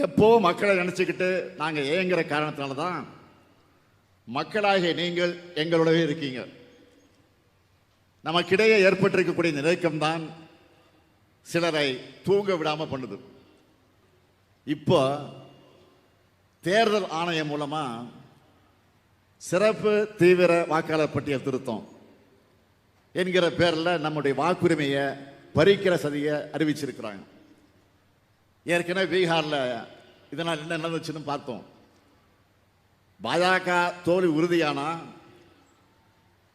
எப்போ மக்களை நினைச்சுக்கிட்டு நாங்கள் ஏங்குற காரணத்தினால தான் மக்களாகிய நீங்கள் எங்களோடவே இருக்கீங்க. நமக்கிடையே ஏற்பட்டிருக்கக்கூடிய நிலைக்கம்தான் சிலரை தூங்க விடாமல் பண்ணுது. இப்போ தேர்தல் ஆணையம் மூலமா சிறப்பு தீவிர வாக்காளர் பட்டியல் திருத்தம் என்கிற பேரில் நம்முடைய வாக்குரிமையை பறிக்கிற சதியை அறிவிச்சிருக்கிறாங்க. ஏற்கனவே பீகாரில் இதனால் என்ன நடந்துச்சுன்னு பார்த்தோம். பாஜக தோல்வி உறுதியானா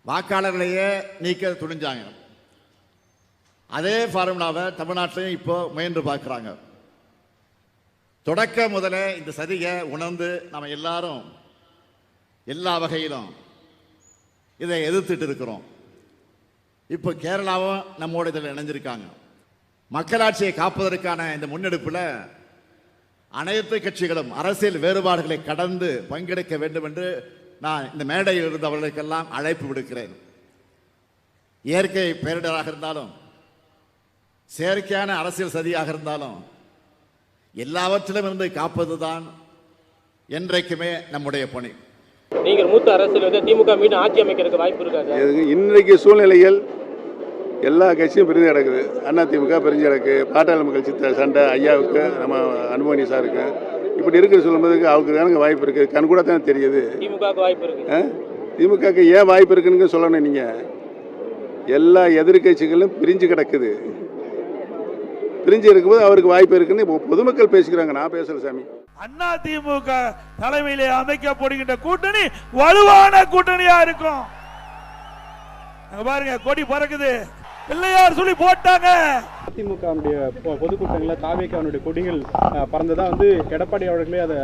வாக்காளர்களையே நீக்க துணிஞ்சாங்க. அதே ஃபார்முலாவை தமிழ்நாட்டிலையும் இப்போ முயன்று பார்க்குறாங்க. தொடக்க முதலே இந்த சதியை உணர்ந்து நம்ம எல்லாரும் எல்லா வகையிலும் இதை எதிர்த்துட்டு இருக்கிறோம். இப்போ கேரளாவும் நம்மோட இதில் இணைஞ்சிருக்காங்க. மக்களாட்சியை காப்பதற்கான இந்த முன்னெடுப்பில் அனைத்து கட்சிகளும் அரசியல் வேறுபாடுகளை கடந்து பங்கெடுக்க வேண்டும் என்று நான் இந்த மேடையில் இருந்தவர்களுக்கெல்லாம் அழைப்பு விடுக்கிறேன். இயற்கை பேரிடராக இருந்தாலும் செயற்கையான அரசியல் சதியாக இருந்தாலும் எல்லாவற்றிலும் இருந்து காப்பதுதான் என்றைக்குமே நம்முடைய பணி. நீங்கள் மூத்த அரசியல் திமுக மீண்டும் ஆட்சி அமைக்கிறதுக்கு வாய்ப்பு இருக்காது. இன்றைக்கு சூழ்நிலைகள் எல்லா கட்சியும் பிரிஞ்சு கிடக்குது. அதிமுக பிரிஞ்சு கிடக்கு, பாட்டாளி மக்கள் சித்த சண்டை ஐயாவுக்கு நம்ம அனுமதி சாருக்கு இப்படி இருக்கிற சொல்லும்போதுக்கு அவருக்கு தானே வாய்ப்பு இருக்குது. கண் கூட தானே தெரியுது. திமுகவுக்கு வாய்ப்பு இருக்கு. திமுகவுக்கு ஏன் வாய்ப்பு இருக்குன்னு சொல்லணும். நீங்கள் எல்லா எதிர்கட்சிகளும் பிரிஞ்சு கிடக்குது. பிரிஞ்சு இருக்கும்போது அவருக்கு வாய்ப்பு இருக்குன்னு பொதுமக்கள் பேசிக்கிறாங்க. நான் பேசல சாமி. அதிமுக தலைமையிலே அமைக்கப்படுகின்ற கூட்டணி வலுவான கூட்டணியா இருக்கும். பாருங்க, கொடி பறக்குது, பிள்ளையார் சொல்லி போட்டாங்க. அதிமுக பொதுக்கூட்டங்களில் தாவேக்காவுடைய கொடிகள் பறந்ததா எடப்பாடி அவர்களே அதை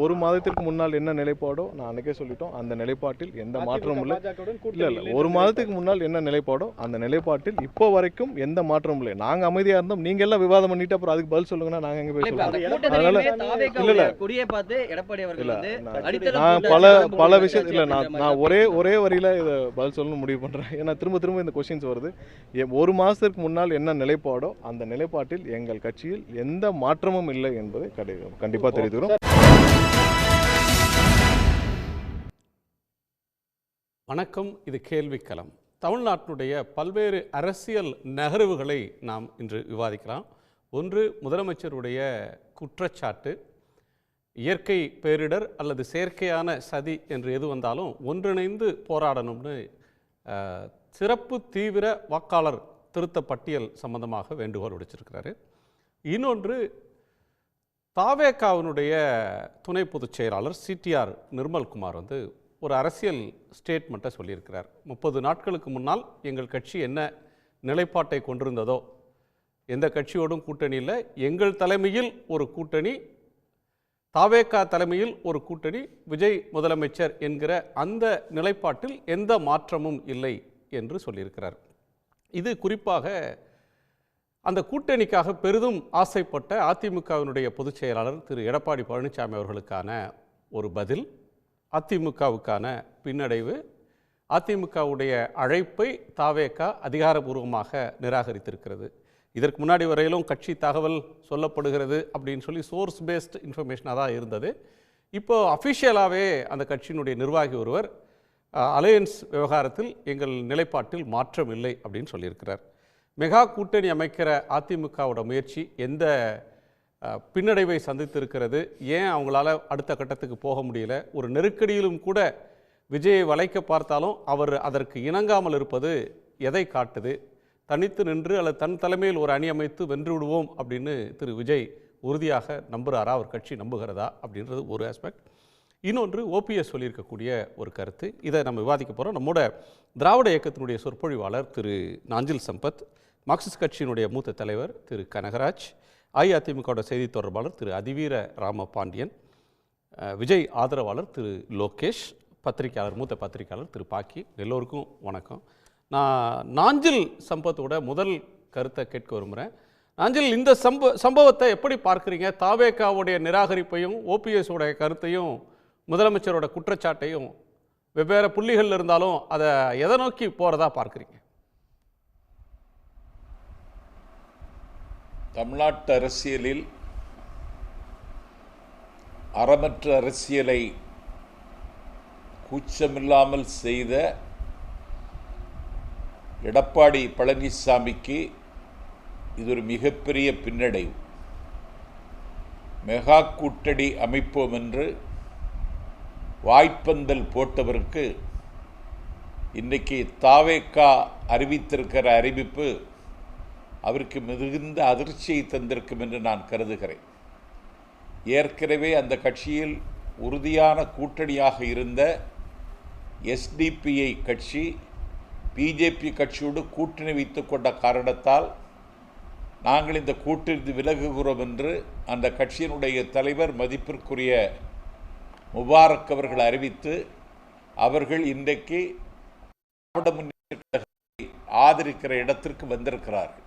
ஒரு மாதத்திற்கு முன்னால் என்ன நிலைப்பாடோ நான் அன்னைக்கே சொல்லிட்டோம். அந்த நிலைப்பாட்டில் எந்த மாற்றமும் இல்லை. ஒரு மாதத்துக்கு முன்னால் என்ன நிலைப்பாடோ அந்த நிலைப்பாட்டில் இப்போ வரைக்கும் எந்த மாற்றமும் இல்லை. நாங்க அமைதியா இருந்தோம். நீங்க எல்லாம் விவாதம் பண்ணிட்டு அப்புறம் அதுக்கு பதில் சொல்லுங்கன்னா நாங்க எங்க போய் சொல்லுவோம். அதனால நான் பல விஷயம் இல்ல, நான் ஒரே வரியில இதை பதில் சொல்லணும்னு முடிவு பண்றேன். ஏன்னா திரும்ப இந்த கொஸ்டின்ஸ் வருது. ஒரு மாதத்திற்கு முன்னால் என்ன நிலைப்பாடோ அந்த நிலைப்பாட்டில் எங்கள் கட்சியில் எந்த மாற்றமும் இல்லை என்பதை கண்டிப்பா தெரிவிக்கிறோம். வணக்கம், இது கேள்விக்களம். தமிழ்நாட்டினுடைய பல்வேறு அரசியல் நகர்வுகளை நாம் இன்று விவாதிக்கலாம். ஒன்று, முதலமைச்சருடைய குற்றச்சாட்டு. இயற்கை பேரிடர் அல்லது செயற்கையான சதி என்று எது வந்தாலும் ஒன்றிணைந்து போராடணும்னு சிறப்பு தீவிர வாக்காளர் திருத்த பட்டியல் சம்பந்தமாக வேண்டுகோள் விடுச்சிருக்கிறாரு. இன்னொன்று, தாவேகாவினுடைய துணை பொதுச் செயலாளர் சிடிஆர் நிர்மல்குமார் ஒரு அரசியல் ஸ்டேட்மெண்ட்டை சொல்லியிருக்கிறார். 30 நாட்களுக்கு முன்னால் எங்கள் கட்சி என்ன நிலைப்பாட்டை கொண்டிருந்ததோ, எந்த கட்சியோடும் கூட்டணி இல்லை, எங்கள் தலைமையில் ஒரு கூட்டணி, தாவேகா தலைமையில் ஒரு கூட்டணி, விஜய் முதலமைச்சர் என்கிற அந்த நிலைப்பாட்டில் எந்த மாற்றமும் இல்லை என்று சொல்லியிருக்கிறார். இது குறிப்பாக அந்த கூட்டணிக்காக பெரிதும் ஆசைப்பட்ட அதிமுகவினுடைய பொதுச் செயலாளர் திரு எடப்பாடி பழனிசாமி அவர்களுக்கான ஒரு பதில், அதிமுகவுக்கான பின்னடைவு, அதிமுகவுடைய அழைப்பை தாவேகா அதிகாரபூர்வமாக நிராகரித்திருக்கிறது. இதற்கு முன்னாடி வரையிலும் கட்சி தகவல் சொல்லப்படுகிறது அப்படின்னு சொல்லி சோர்ஸ் பேஸ்ட் இன்ஃபர்மேஷனாக தான் இருந்தது. இப்போது அஃபிஷியலாகவே அந்த கட்சியினுடைய நிர்வாகி ஒருவர் அலையன்ஸ் விவகாரத்தில் எங்கள் நிலைப்பாட்டில் மாற்றம் இல்லை அப்படின்னு சொல்லியிருக்கிறார். மெகா கூட்டணி அமைக்கிற அதிமுகவோட முயற்சி எந்த பின்னடைவை சந்தித்திருக்கிறது, ஏன் அவங்களால அடுத்த கட்டத்துக்கு போக முடியல, ஒரு நெருக்கடியிலும் கூட விஜயை வளைக்க பார்த்தாலும் அவர் அதற்கு இணங்காமல் இருப்பது எதை காட்டுது? தனித்து நின்று அல்லது தன் தலைமையில் ஒரு அணி அமைத்து வென்று விடுவோம் அப்படின்னு திரு விஜய் உறுதியாக நம்புகிறாரா, அவர் கட்சி நம்புகிறதா அப்படின்றது ஒரு ஆஸ்பெக்ட். இன்னொன்று, ஓபிஎஸ் சொல்லியிருக்கக்கூடிய ஒரு கருத்து. இதை நம்ம விவாதிக்க போகிறோம். நம்மோட திராவிட இயக்கத்தினுடைய சொற்பொழிவாளர் திரு நாஞ்சில் சம்பத், மார்க்சிஸ்ட் கட்சியினுடைய மூத்த தலைவர் திரு கனகராஜ், அஇஅதிமுக செய்தி தொடர்பாளர் திரு அதிவீர ராமபாண்டியன், விஜய் ஆதரவாளர் திரு லோகேஷ், பத்திரிகையாளர் மூத்த பத்திரிகையாளர் திரு பாக்கி, எல்லோருக்கும் வணக்கம். நான் நாஞ்சில் சம்பத்தோட முதல் கருத்தை கேட்க விரும்புகிறேன். நாஞ்சில், இந்த சம்பவத்தை எப்படி பார்க்குறீங்க? தாவேகாவுடைய நிராகரிப்பையும் ஓபிஎஸ் உடைய கருத்தையும் முதலமைச்சரோட குற்றச்சாட்டையும் வெவ்வேறு புள்ளிகள் இருந்தாலும் அதை எதை நோக்கி போகிறதா பார்க்குறீங்க? தமிழ்நாட்டு அரசியலில் அறமற்ற அரசியலை கூச்சமில்லாமல் செய்த எடப்பாடி பழனிசாமிக்கு இது ஒரு மிகப்பெரிய பின்னடைவு. மெகா கூட்டணி அமைப்போம் என்று வாய்ப்பந்தல் போட்டவருக்கு இன்றைக்கு தாவேகா அறிவித்திருக்கிற அறிவிப்பு அவருக்கு மிகுந்த அதிர்ச்சியை தந்திருக்கும் என்று நான் கருதுகிறேன். ஏற்கனவே அந்த கட்சியில் உறுதியான கூட்டணியாக இருந்த எஸ்டிபிஐ கட்சி பிஜேபி கட்சியோடு கூட்டணி வைத்துக் கொண்ட காரணத்தால் நாங்கள் இந்த கூட்டிலிருந்து விலகுகிறோம் என்று அந்த கட்சியினுடைய தலைவர் மதிப்பிற்குரிய முபாரக் அவர்கள் அறிவித்து அவர்கள் இன்றைக்கு திராவிட முன்னேற்றக் கழகத்தை ஆதரிக்கிற இடத்திற்கு வந்திருக்கிறார்கள்.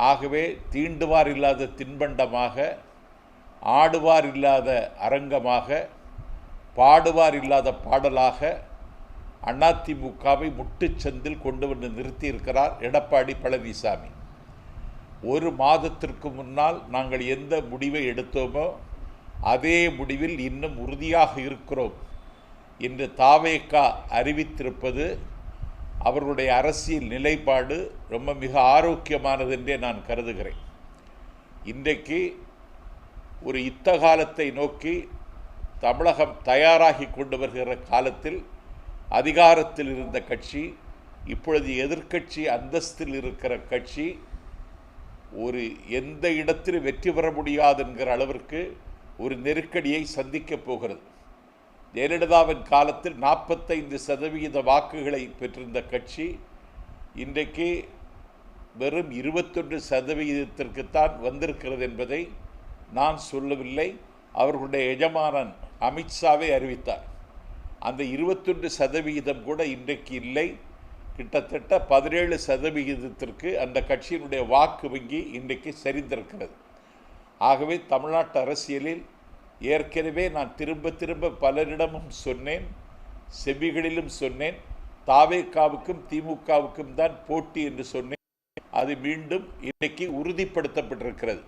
ஆகவே தீண்டுவார் இல்லாத தின்பண்டமாக, ஆடுவார் இல்லாத அரங்கமாக, பாடுவார் இல்லாத பாடலாக அதிமுகவை முட்டுச்சந்தில் கொண்டு வந்து நிறுத்தியிருக்கிறார் எடப்பாடி பழனிசாமி. ஒரு மாதத்திற்கு முன்னால் நாங்கள் எந்த முடிவை எடுத்தோமோ அதே முடிவில் இன்னும் உறுதியாக இருக்கிறோம் என்று தாவேகா அறிவித்திருப்பது அவர்களுடைய அரசியல் நிலைப்பாடு ரொம்ப மிக ஆரோக்கியமானது என்றே நான் கருதுகிறேன். இன்றைக்கு ஒரு யுத்த காலத்தை நோக்கி தமிழகம் தயாராகி கொண்டு வருகிற காலத்தில் அதிகாரத்தில் இருந்த கட்சி இப்பொழுது எதிர்க்கட்சி அந்தஸ்தில் இருக்கிற கட்சி ஒரு எந்த இடத்திலும் வெற்றி பெற முடியாது என்கிற அளவிற்கு ஒரு நெருக்கடியை சந்திக்கப் போகிறது. ஜெயலலிதாவின் காலத்தில் 45% வாக்குகளை பெற்றிருந்த கட்சி இன்றைக்கு வெறும் 21%த்தான் வந்திருக்கிறது என்பதை நான் சொல்லவில்லை, அவர்களுடைய எஜமானன் அமித்ஷாவே அறிவித்தார். அந்த 21% கூட இன்றைக்கு இல்லை. கிட்டத்தட்ட 17% அந்த கட்சியினுடைய வாக்கு வங்கி இன்றைக்கு சரிந்திருக்கிறது. ஆகவே தமிழ்நாட்டு அரசியலில் ஏற்கனவே நான் திரும்ப திரும்ப பலரிடமும் சொன்னேன், செவிகளிலும் சொன்னேன், தாவேகாவுக்கும் திமுகவுக்கும் தான் போட்டி என்று சொன்னேன். அது மீண்டும் இன்னைக்கு உறுதிப்படுத்தப்பட்டிருக்கிறது.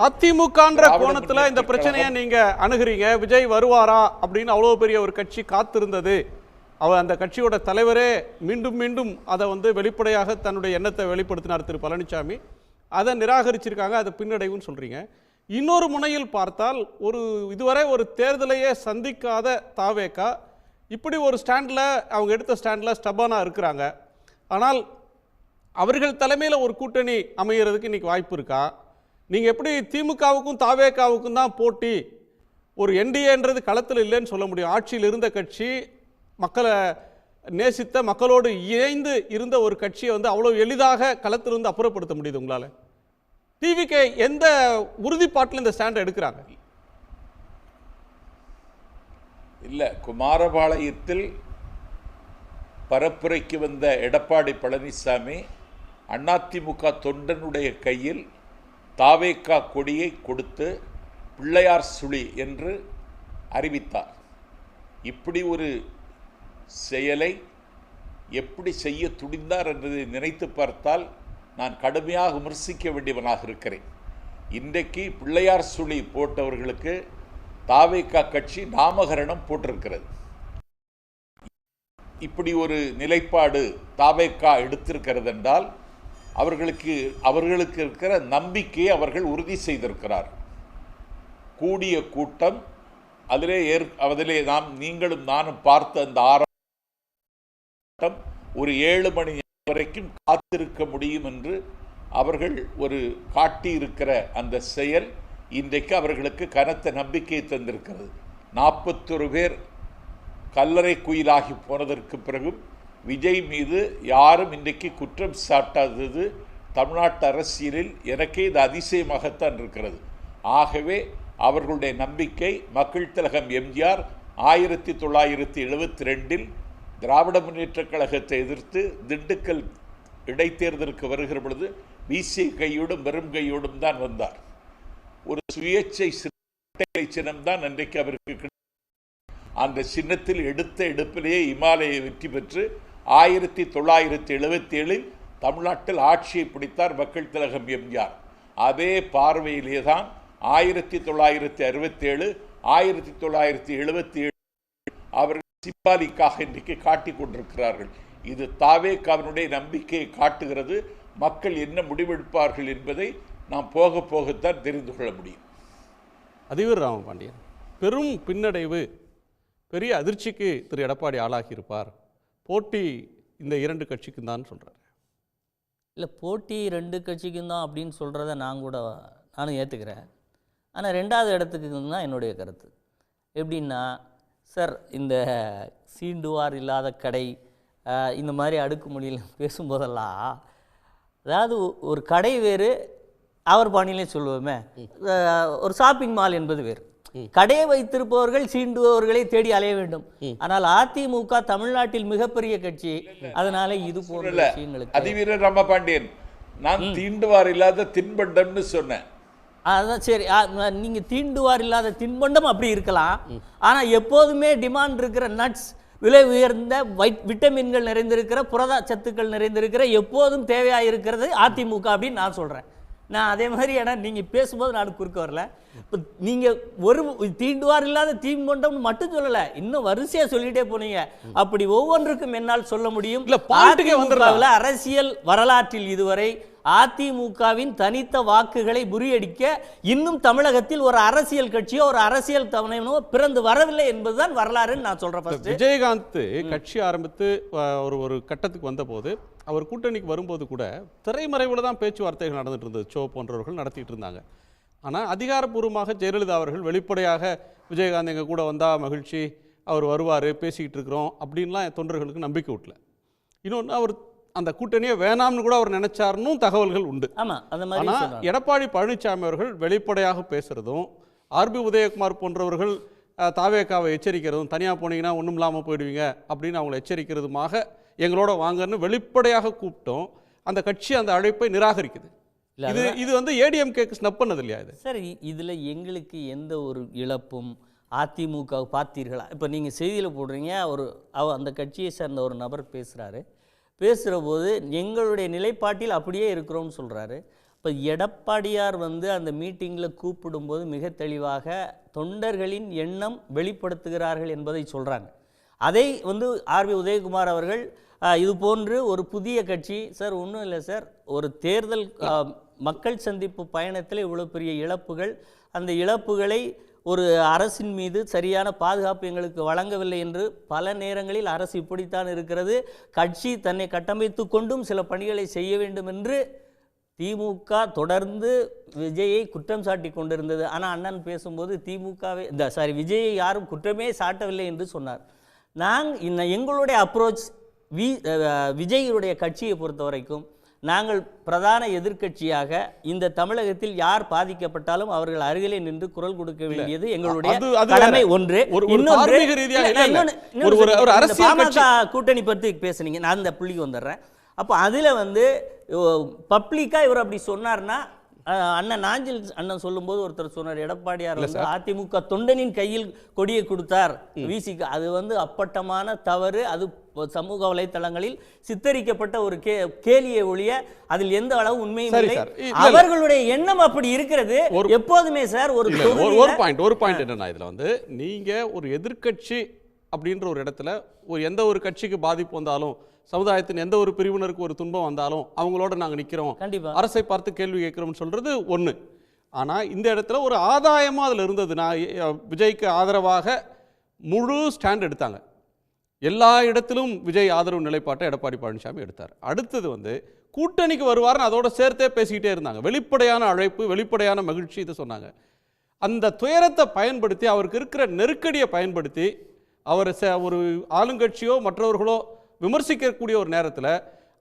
அதிமுகன்ற கோணத்துல இந்த பிரச்சனையை நீங்க அணுகிறீங்க. விஜய் வருவாரா அப்படின்னு அவ்வளவு பெரிய ஒரு கட்சி காத்திருந்தது. அவர் அந்த கட்சியோட தலைவரே மீண்டும் மீண்டும் அதை வெளிப்படையாக தன்னுடைய எண்ணத்தை வெளிப்படுத்தினார் திரு பழனிசாமி. அதை நிராகரிச்சிருக்காங்க, அது பின்னடைவுன்னு சொல்றீங்க. இன்னொரு முனையில் பார்த்தால் இதுவரை ஒரு தேர்தலையே சந்திக்காத தாவேகா இப்படி ஒரு ஸ்டாண்டில் அவங்க எடுத்த ஸ்டாண்டில் ஸ்டப்பானாக இருக்கிறாங்க. ஆனால் அவர்கள் தலைமையில் ஒரு கூட்டணி அமைகிறதுக்கு இன்றைக்கி வாய்ப்பு இருக்கா? நீங்கள் எப்படி திமுகவுக்கும் தாவேகாவுக்கும் தான் போட்டி, ஒரு என்டிஏன்றது களத்தில் இல்லைன்னு சொல்ல முடியும்? ஆட்சியில் இருந்த கட்சி, மக்களை நேசித்த, மக்களோடு இணைந்து இருந்த ஒரு கட்சியை அவ்வளோ எளிதாக களத்திலிருந்து அப்புறப்படுத்த முடியுது உங்களால்? டிவிகே எந்த உறுதிப்பாட்டில் இந்த ஸ்டாண்டை எடுக்கிறாங்க? இல்லை, குமாரபாளையத்தில் பரப்புரைக்கு வந்த எடப்பாடி பழனிசாமி அதிமுக தொண்டனுடைய கையில் தாவேகா கொடியை கொடுத்து பிள்ளையார் சுழி என்று அறிவித்தார். இப்படி ஒரு செயலை எப்படி செய்ய துணிந்தார் என்பதை நினைத்து பார்த்தால் நான் கடுமையாக விமர்சிக்க வேண்டியவனாக இருக்கிறேன். இன்றைக்கு பிள்ளையார் சுழி போட்டவர்களுக்கு தாவேகா கட்சி நாமகரணம் போட்டிருக்கிறது. இப்படி ஒரு நிலைப்பாடு தாவேகா எடுத்திருக்கிறது என்றால் அவர்களுக்கு இருக்கிற நம்பிக்கையை அவர்கள் உறுதி செய்திருக்கிறார். கூடிய கூட்டம், அதிலே நீங்களும் நானும் பார்த்த அந்த ஆரம்பம் ஒரு 7 மணி வரைக்கும் காத்திருக்க முடியும் என்று அவர்கள் ஒரு காட்டியிருக்கிற அந்த செயல் இன்றைக்கு அவர்களுக்கு கனத்த நம்பிக்கையை தந்திருக்கிறது. 41 பேர் கல்லறை குயிலாகி போனதற்கு பிறகும் விஜய் மீது யாரும் இன்றைக்கு குற்றம் சாட்டாதது தமிழ்நாட்டு அரசியலில் எனக்கே இது அதிசயமாகத்தான் இருக்கிறது. ஆகவே அவர்களுடைய நம்பிக்கை மக்கள் திலகம் எம்ஜிஆர் 1972 திராவிட முன்னேற்றக் கழகத்தை எதிர்த்து திண்டுக்கல் இடைத்தேர்தலுக்கு வருகிற பொழுது வீசிய கையோடும் வெறும் கையோடும் தான் வந்தார். ஒரு சுயேட்சை சின்னம்தான் அன்றைக்கு அவருக்கு அந்த சின்னத்தில் எடுத்த எடுப்பிலேயே இமாலயை வெற்றி பெற்று 1977 தமிழ்நாட்டில் ஆட்சியை பிடித்தார் மக்கள் திலகம் எம்ஜிஆர். அதே பார்வையிலே தான் 1967 1977 அவர்கள் சிம்பாலிக்காக இன்றைக்கு காட்டிக் கொண்டிருக்கிறார்கள். இது தாவேக்காவினுடைய நம்பிக்கையை காட்டுகிறது. மக்கள் என்ன முடிவெடுப்பார்கள் என்பதை நாம் போக போகத்தான் தெரிந்து கொள்ள முடியும். அதிபர் ராமபாண்டியன், பெரும் பின்னடைவு, பெரிய அதிர்ச்சிக்கு திரு எடப்பாடி ஆளாகியிருப்பார். போட்டி இந்த இரண்டு கட்சிக்கும் தான் சொல்கிறார். இல்லை, போட்டி ரெண்டு கட்சிக்கும் தான் அப்படின்னு சொல்கிறத நானும் ஏற்றுக்கிறேன். ஆனால் ரெண்டாவது இடத்துக்கு தான் என்னுடைய கருத்து. எப்படின்னா, சார், இந்த சீண்டுவார் இல்லாத கடை இந்த மாதிரி அடுக்குமொழியில் பேசும்போதெல்லாம், அதாவது ஒரு கடை வேறு, அவர் பாணியிலே சொல்லுவோமே, ஒரு ஷாப்பிங் மால் என்பது வேறு. கடையை வைத்திருப்பவர்கள் சீண்டுபவர்களை தேடி அலைய வேண்டும். ஆனால் அதிமுக தமிழ்நாட்டில் மிகப்பெரிய கட்சி, அதனால இது போன்ற விஷயங்களுக்கு. அதிவீரர் ராமபாண்டியன், நான் தீண்டுவார் இல்லாத தின்பண்டம்னு சொன்னேன். அதான் சரி, நீங்கள் தீண்டுவார் இல்லாத தின்பண்டம் அப்படி இருக்கலாம். ஆனால் எப்போதுமே டிமாண்ட் இருக்கிற நட்ஸ், விலை உயர்ந்த விட்டமின்கள் நிறைந்திருக்கிற, புரத சத்துக்கள் நிறைந்திருக்கிற, எப்போதும் தேவையாக இருக்கிறது அதிமுக அப்படின்னு நான் சொல்கிறேன். நான் அதே மாதிரி, ஏன்னா நீங்கள் பேசும்போது நான் குறுக்க வரல. இப்போ நீங்கள் ஒரு தீண்டுவார் இல்லாத தின்பண்டம்னு மட்டும் சொல்லலை, இன்னும் வரிசையாக சொல்லிட்டே போனீங்க. அப்படி ஒவ்வொன்றுக்கும் என்னால் சொல்ல முடியும். அரசியல் வரலாற்றில் இதுவரை அதிமுகவின் தனித்த வாக்குகளை முறியடிக்க இன்னும் தமிழகத்தில் ஒரு அரசியல் கட்சியோ ஒரு அரசியல் தலைவனோ பிறந்து வரவில்லை என்பதுதான் வரலாறுன்னு நான் சொல்றேன். விஜயகாந்த் கட்சி ஆரம்பித்து ஒரு கட்டத்துக்கு வந்தபோது, அவர் கூட்டணிக்கு வரும்போது கூட திரைமறைவில் தான் பேச்சுவார்த்தைகள் நடந்துட்டு இருந்தது. சோ போன்றவர்கள் நடத்திட்டு இருந்தாங்க. ஆனால் அதிகாரப்பூர்வமாக ஜெயலலிதா அவர்கள் வெளிப்படையாக விஜயகாந்த் எங்கள் கூட வந்தால் மகிழ்ச்சி, அவர் வருவார், பேசிக்கிட்டு இருக்கிறோம் அப்படின்லாம் தொண்டர்களுக்கு நம்பிக்கை விட்டல. இன்னொன்று, அவர் அந்த கூட்டணியை வேணாம்னு கூட அவர் நினைச்சாருன்னு தகவல்கள் உண்டு. ஆனால் எடப்பாடி பழனிசாமி அவர்கள் வெளிப்படையாக பேசுறதும், ஆர்பி உதயகுமார் போன்றவர்கள் தாவேக்காவை எச்சரிக்கிறதும், தனியாக போனீங்கன்னா ஒன்றும் இல்லாமல் போயிடுவீங்க அப்படின்னு அவங்களை எச்சரிக்கிறதுமாக எங்களோட வாங்கன்னு வெளிப்படையாக கூப்பிட்டோம். அந்த கட்சி அந்த அழைப்பை நிராகரிக்குது. இது வந்து ஏடிஎம்கேக்கு ஸ்னப் பண்ணது இல்லையா? இது சரி, இதில் எங்களுக்கு எந்த ஒரு இழப்பும் அதிமுக பார்த்தீர்களா? இப்போ நீங்கள் செய்தியில் போடுறீங்க, அந்த கட்சியை சேர்ந்த ஒரு நபர் பேசுகிற போது எங்களுடைய நிலைப்பாட்டில் அப்படியே இருக்கிறோம்னு சொல்கிறாரு. இப்போ எடப்பாடியார் அந்த மீட்டிங்கில் கூப்பிடும்போது மிக தெளிவாக தொண்டர்களின் எண்ணம் வெளிப்படுத்துகிறார்கள் என்பதை சொல்கிறாங்க. அதை ஆர்பி உதயகுமார் அவர்கள் இது போன்று ஒரு புதிய கட்சி, சார் ஒன்றும் இல்லை சார், ஒரு தேர்தல் மக்கள் சந்திப்பு பயணத்தில் இவ்வளோ பெரிய இழப்புகள், அந்த இழப்புகளை ஒரு அரசின் மீது சரியான பாதுகாப்பு எங்களுக்கு வழங்கவில்லை என்று பல நேரங்களில் அரசு இப்படித்தான் இருக்கிறது, கட்சி தன்னை கட்டமைத்து கொண்டும் சில பணிகளை செய்ய வேண்டும் என்று திமுக தொடர்ந்து விஜயை குற்றம் சாட்டி கொண்டிருந்தது. ஆனால் அண்ணன் பேசும்போது விஜயை யாரும் குற்றமே சாட்டவில்லை என்று சொன்னார். எங்களுடைய அப்ரோச் விஜயுடைய கட்சியை பொறுத்த வரைக்கும், நாங்கள் பிரதான எதிர்க்கட்சியாக இந்த தமிழகத்தில் யார் பாதிக்கப்பட்டாலும் அவர்கள் அருகிலே நின்று குரல் கொடுக்க வேண்டியது எங்களுடைய கடமை. ஒன்று. பாமக கூட்டணி பற்றி பேசுனீங்க, நான் அந்த புள்ளிக்கு வந்துடுறேன். அப்போ அதில் பப்ளிக்காக இவர் அப்படி சொன்னார்னா, அண்ணன் நாஞ்சில் அண்ணன் சொல்லும்போது ஒருத்தர் சொன்னார், எடப்பாடியார் அதிமுக தொண்டனின் கையில் கொடியை கொடுத்தார் விசிக்கு. அது அப்பட்டமான தவறு. அது சமூக வலைத்தளங்களில் சித்தரிக்கப்பட்ட ஒரு கேலியை ஒழிய அதில் எந்த அளவு உண்மையும் இல்லை. அவர்களுடைய எண்ணம் அப்படி இருக்கிறது எப்போதுமே. சார், ஒரு பாயிண்ட் என்னன்னா, இதுல நீங்க ஒரு எதிர்க்கட்சி அப்படின்ற ஒரு இடத்துல எந்த ஒரு கட்சிக்கு பாதிப்பு வந்தாலும், சமுதாயத்தின் எந்த ஒரு பிரிவினருக்கு ஒரு துன்பம் வந்தாலும் அவங்களோட நாங்கள் நிற்கிறோம், அரசை பார்த்து கேள்வி கேட்கிறோம்னு சொல்றது ஒன்று. ஆனால் இந்த இடத்துல ஒரு ஆதாயமாக அதில் இருந்தது. விஜய்க்கு ஆதரவாக முழு ஸ்டாண்ட் எடுத்தாங்க. எல்லா இடத்திலும் விஜய் ஆதரவு நிலைப்பாட்டை எடப்பாடி பழனிசாமி எடுத்தார். அடுத்தது கூட்டணிக்கு வருவார்னு அதோட சேர்த்தே பேசிக்கிட்டே இருந்தாங்க. வெளிப்படையான அழைப்பு, வெளிப்படையான மகிழ்ச்சி இதை சொன்னாங்க. அந்த துயரத்தை பயன்படுத்தி, அவருக்கு இருக்கிற நெருக்கடியை பயன்படுத்தி, அவர் ஒரு ஆளுங்கட்சியோ மற்றவர்களோ விமர்சிக்கக்கூடிய ஒரு நேரத்தில்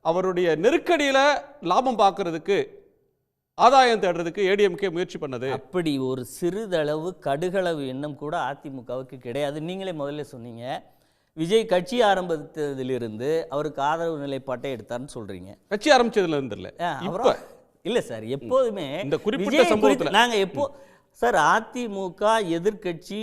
அவருடைய நெருக்கடியில் லாபம் பார்க்கறதுக்கு, ஆதாயம் தேடுறதுக்கு ஏடிஎம்கே முயற்சி பண்ணது. அப்படி ஒரு சிறிதளவு கடுகளவு எண்ணம் கூட அதிமுகவுக்கு கிடையாது. நீங்களே முதல்ல சொன்னீங்க, விஜய் கட்சி ஆரம்பித்ததிலிருந்து அவருக்கு ஆதரவு நிலைப்பாட்டை எடுத்தார்னு சொல்றீங்க. கட்சி ஆரம்பிச்சதுல இருந்து இல்ல சார், எப்போதுமே இந்த குறிப்பிட்ட சம்பவத்தில் நாங்க சார், அதிமுக எதிர்கட்சி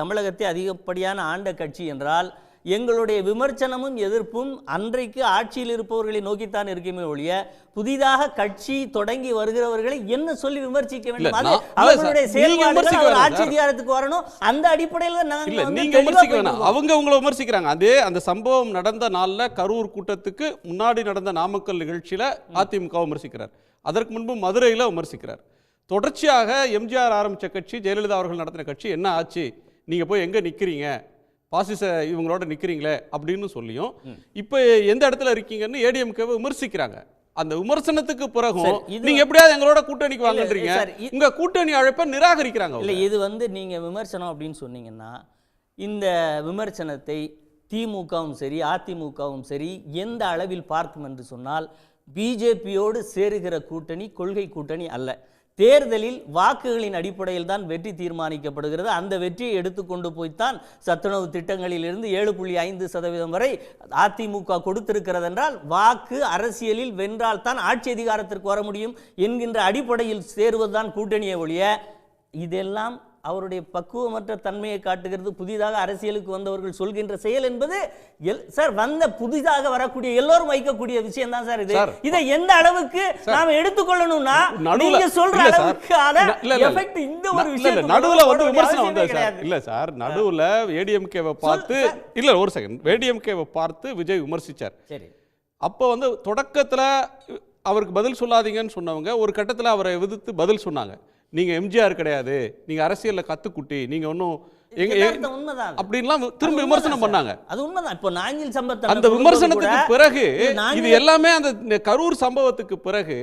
தமிழகத்தை அதிகப்படியான ஆண்ட கட்சி என்றால் எங்களுடைய விமர்சனமும் எதிர்ப்பும் அன்றைக்கு ஆட்சியில் இருப்பவர்களை நோக்கித்தான் இருக்குமே ஒழிய புதிதாக கட்சி தொடங்கி வருகிறவர்களை என்ன சொல்லி விமர்சிக்க வேண்டும்? அது அவர்களுடைய செயல்பாடுகள் அவர் ஆட்சி அதிகாரத்துக்கு வரணும். அந்த அடிப்படையில் தான் நாங்க நீங்க விமர்சிக்க வேணாம். அவங்க உங்களை விமர்சிக்கிறாங்க. அதே அந்த சம்பவம் நடந்த நாள்ல கரூர் கூட்டத்துக்கு முன்னாடி நடந்த நாமக்கல் நிகழ்ச்சியில அதிமுக விமர்சிக்கிறார். அதற்கு முன்பு மதுரையில் விமர்சிக்கிறார். தொடர்ச்சியாக எம்ஜிஆர் ஆரம்பித்த கட்சி, ஜெயலலிதா அவர்கள் நடத்தின கட்சி என்ன ஆச்சு, நீங்கள் போய் எங்கே நிற்கிறீங்க, பாசிச இவங்களோட நிற்கிறீங்களே அப்படின்னு சொல்லியும் இப்போ எந்த இடத்துல இருக்கீங்கன்னு ஏடிஎம்கேவை விமர்சிக்கிறாங்க. அந்த விமர்சனத்துக்கு பிறகும் நீங்க எப்படியாவது எங்களோட கூட்டணிக்கு வாங்கன்றீங்க. உங்க கூட்டணி அழைப்பை நிராகரிக்கிறாங்க. இல்லை, இது நீங்கள் விமர்சனம் அப்படின்னு சொன்னீங்கன்னா இந்த விமர்சனத்தை திமுகவும் சரி அதிமுகவும் சரி எந்த அளவில் பார்க்கும் என்று சொன்னால், பிஜேபியோடு சேருகிற கூட்டணி கொள்கை கூட்டணி அல்ல. தேர்தலில் வாக்குகளின் அடிப்படையில் தான் வெற்றி தீர்மானிக்கப்படுகிறது. அந்த வெற்றியை எடுத்துக்கொண்டு போய்த்தான் சத்துணவு திட்டங்களிலிருந்து 7.5% வரை அதிமுக கொடுத்திருக்கிறது என்றால், வாக்கு அரசியலில் வென்றால் தான் ஆட்சி அதிகாரத்திற்கு வர முடியும் என்கின்ற அடிப்படையில் சேருவதுதான் கூட்டணியை ஒழிய, இதெல்லாம் அவருடைய பக்குவமற்ற தன்மையை காட்டுகிறது. புதிதாக அரசியலுக்கு வந்தவர்கள் சொல்கின்ற செயல் என்பது சார் வந்த புதிதாக வரக்கூடிய எல்லோரும் வைக்கக்கூடிய விஷயம் தான் சார். இதை எந்த அளவுக்கு நாம எடுத்துக்கொள்ளணும்னா நீங்க சொல்ற அளவுக்கு எஃபெக்ட் இந்த ஒரு விஷயம் நடுவுல வந்து விமர்சனம் வந்தது சார். இல்ல சார், நடுவுல ஏடிஎம்கேவை பார்த்து இல்ல ஒரு செகண்ட் ஏடிஎம்கேவை பார்த்து விஜய் விமர்சிச்சார். சரி, அப்போ வந்து தொடக்கத்துல அவருக்கு பதில் சொல்லாதீங்கன்னு சொன்னவங்க ஒரு கட்டத்துல அவரை எதிர்த்து பதில் சொன்னாங்க. நீங்க எம்ஜிஆர் கிடையாது, நீங்க அரசியல்ல கத்துக்குட்டி, நீங்க ஒன்னும் அப்படின்லாம் திரும்ப விமர்சனம் பண்ணாங்க. அது உண்மைதான். இப்போ நாஞ்சில் சம்பத் அந்த விமர்சனத்துக்கு பிறகு இது எல்லாமே அந்த கரூர் சம்பவத்துக்கு பிறகு